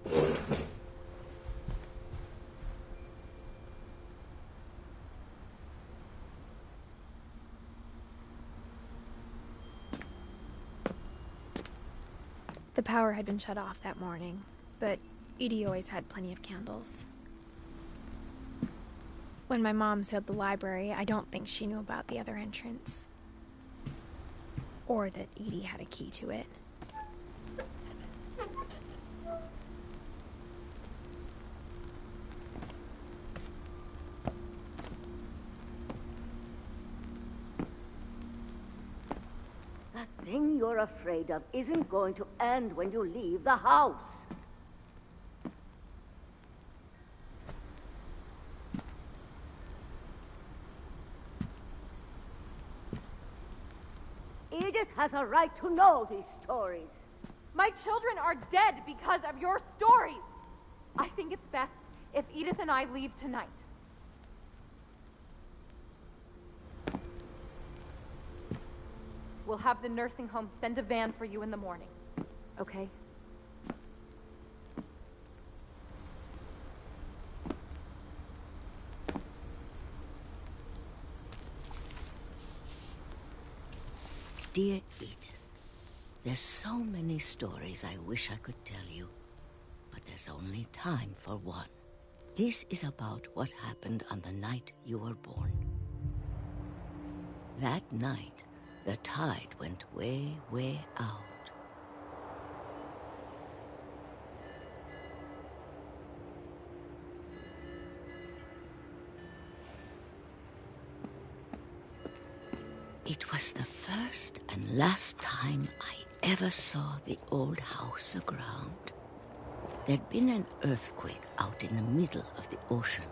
The power had been shut off that morning, but Edie always had plenty of candles. When my mom sealed the library, I don't think she knew about the other entrance. Or that Edie had a key to it. That thing you're afraid of isn't going to end when you leave the house. Edith has a right to know these stories. My children are dead because of your stories. I think it's best if Edith and I leave tonight. We'll have the nursing home send a van for you in the morning, okay? Dear Edith, there's so many stories I wish I could tell you, but there's only time for one. This is about what happened on the night you were born. That night, the tide went way, way out. It was the first and last time I ever saw the old house aground. There'd been an earthquake out in the middle of the ocean.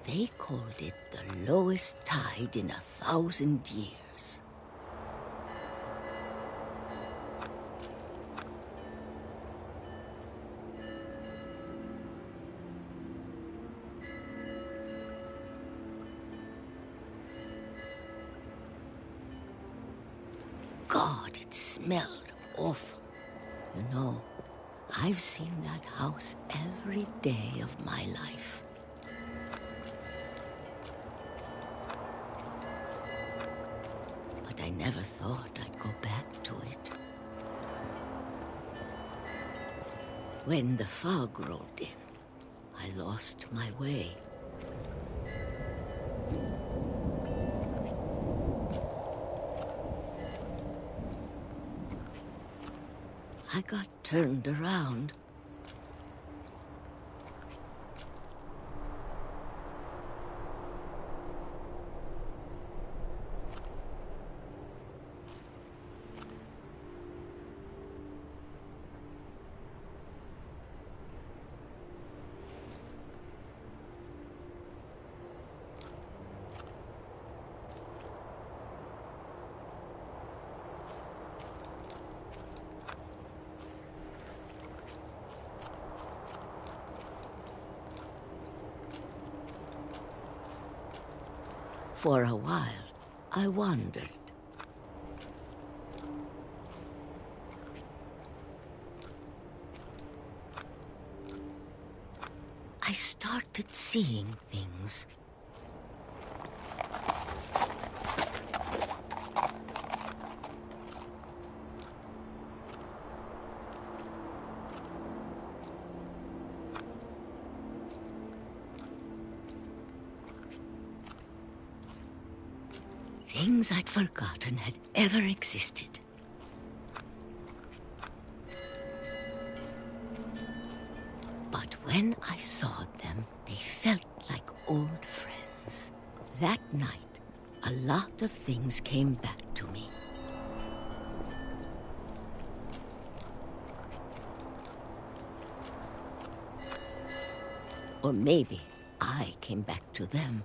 They called it the lowest tide in 1,000 years. God, it smelled awful. You know, I've seen that house every day of my life. I never thought I'd go back to it. When the fog rolled in, I lost my way. I got turned around. For a while, I wondered. I started seeing things. Things I'd forgotten had ever existed. But when I saw them, they felt like old friends. That night, a lot of things came back to me. Or maybe I came back to them.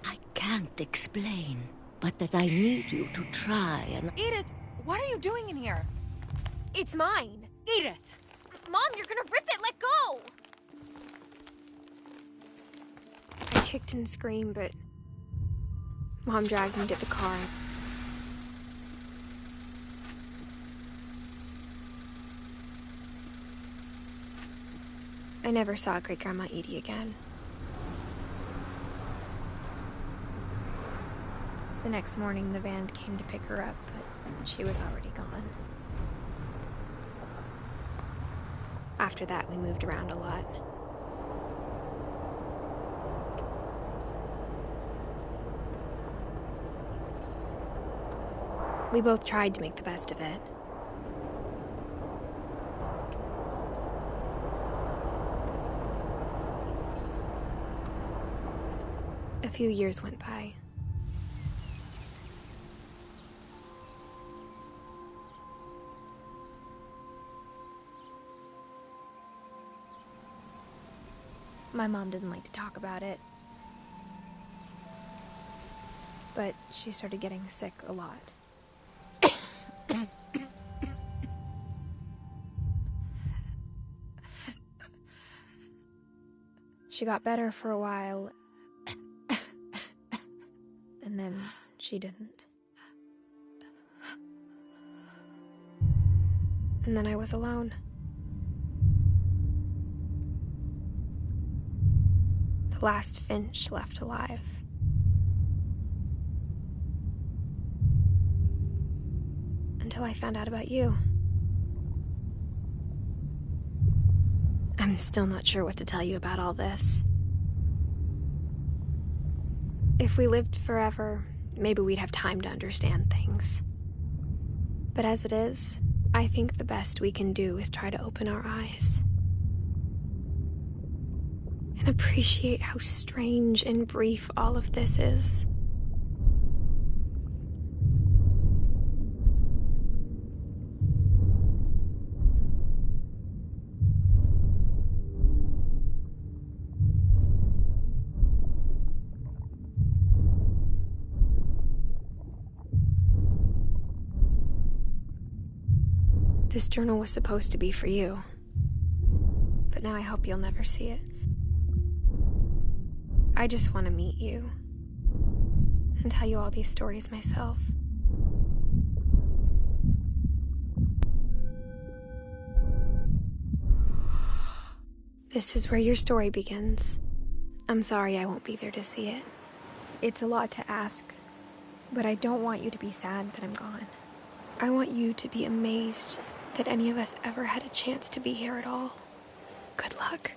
I can't explain, but that I need you to try and... Edith, what are you doing in here? It's mine. Edith! Mom, you're gonna rip it! Let go! I kicked and screamed, but Mom dragged me to the car. I never saw Great-Grandma Edie again. The next morning, the van came to pick her up, but she was already gone. After that, we moved around a lot. We both tried to make the best of it. A few years went by. My mom didn't like to talk about it. But she started getting sick a lot. She got better for a while, and then she didn't. And then I was alone. The last Finch left alive. Until I found out about you. I'm still not sure what to tell you about all this. If we lived forever, maybe we'd have time to understand things. But as it is, I think the best we can do is try to open our eyes. And appreciate how strange and brief all of this is. This journal was supposed to be for you, but now I hope you'll never see it. I just want to meet you and tell you all these stories myself. This is where your story begins. I'm sorry I won't be there to see it. It's a lot to ask, but I don't want you to be sad that I'm gone. I want you to be amazed that any of us ever had a chance to be here at all. Good luck.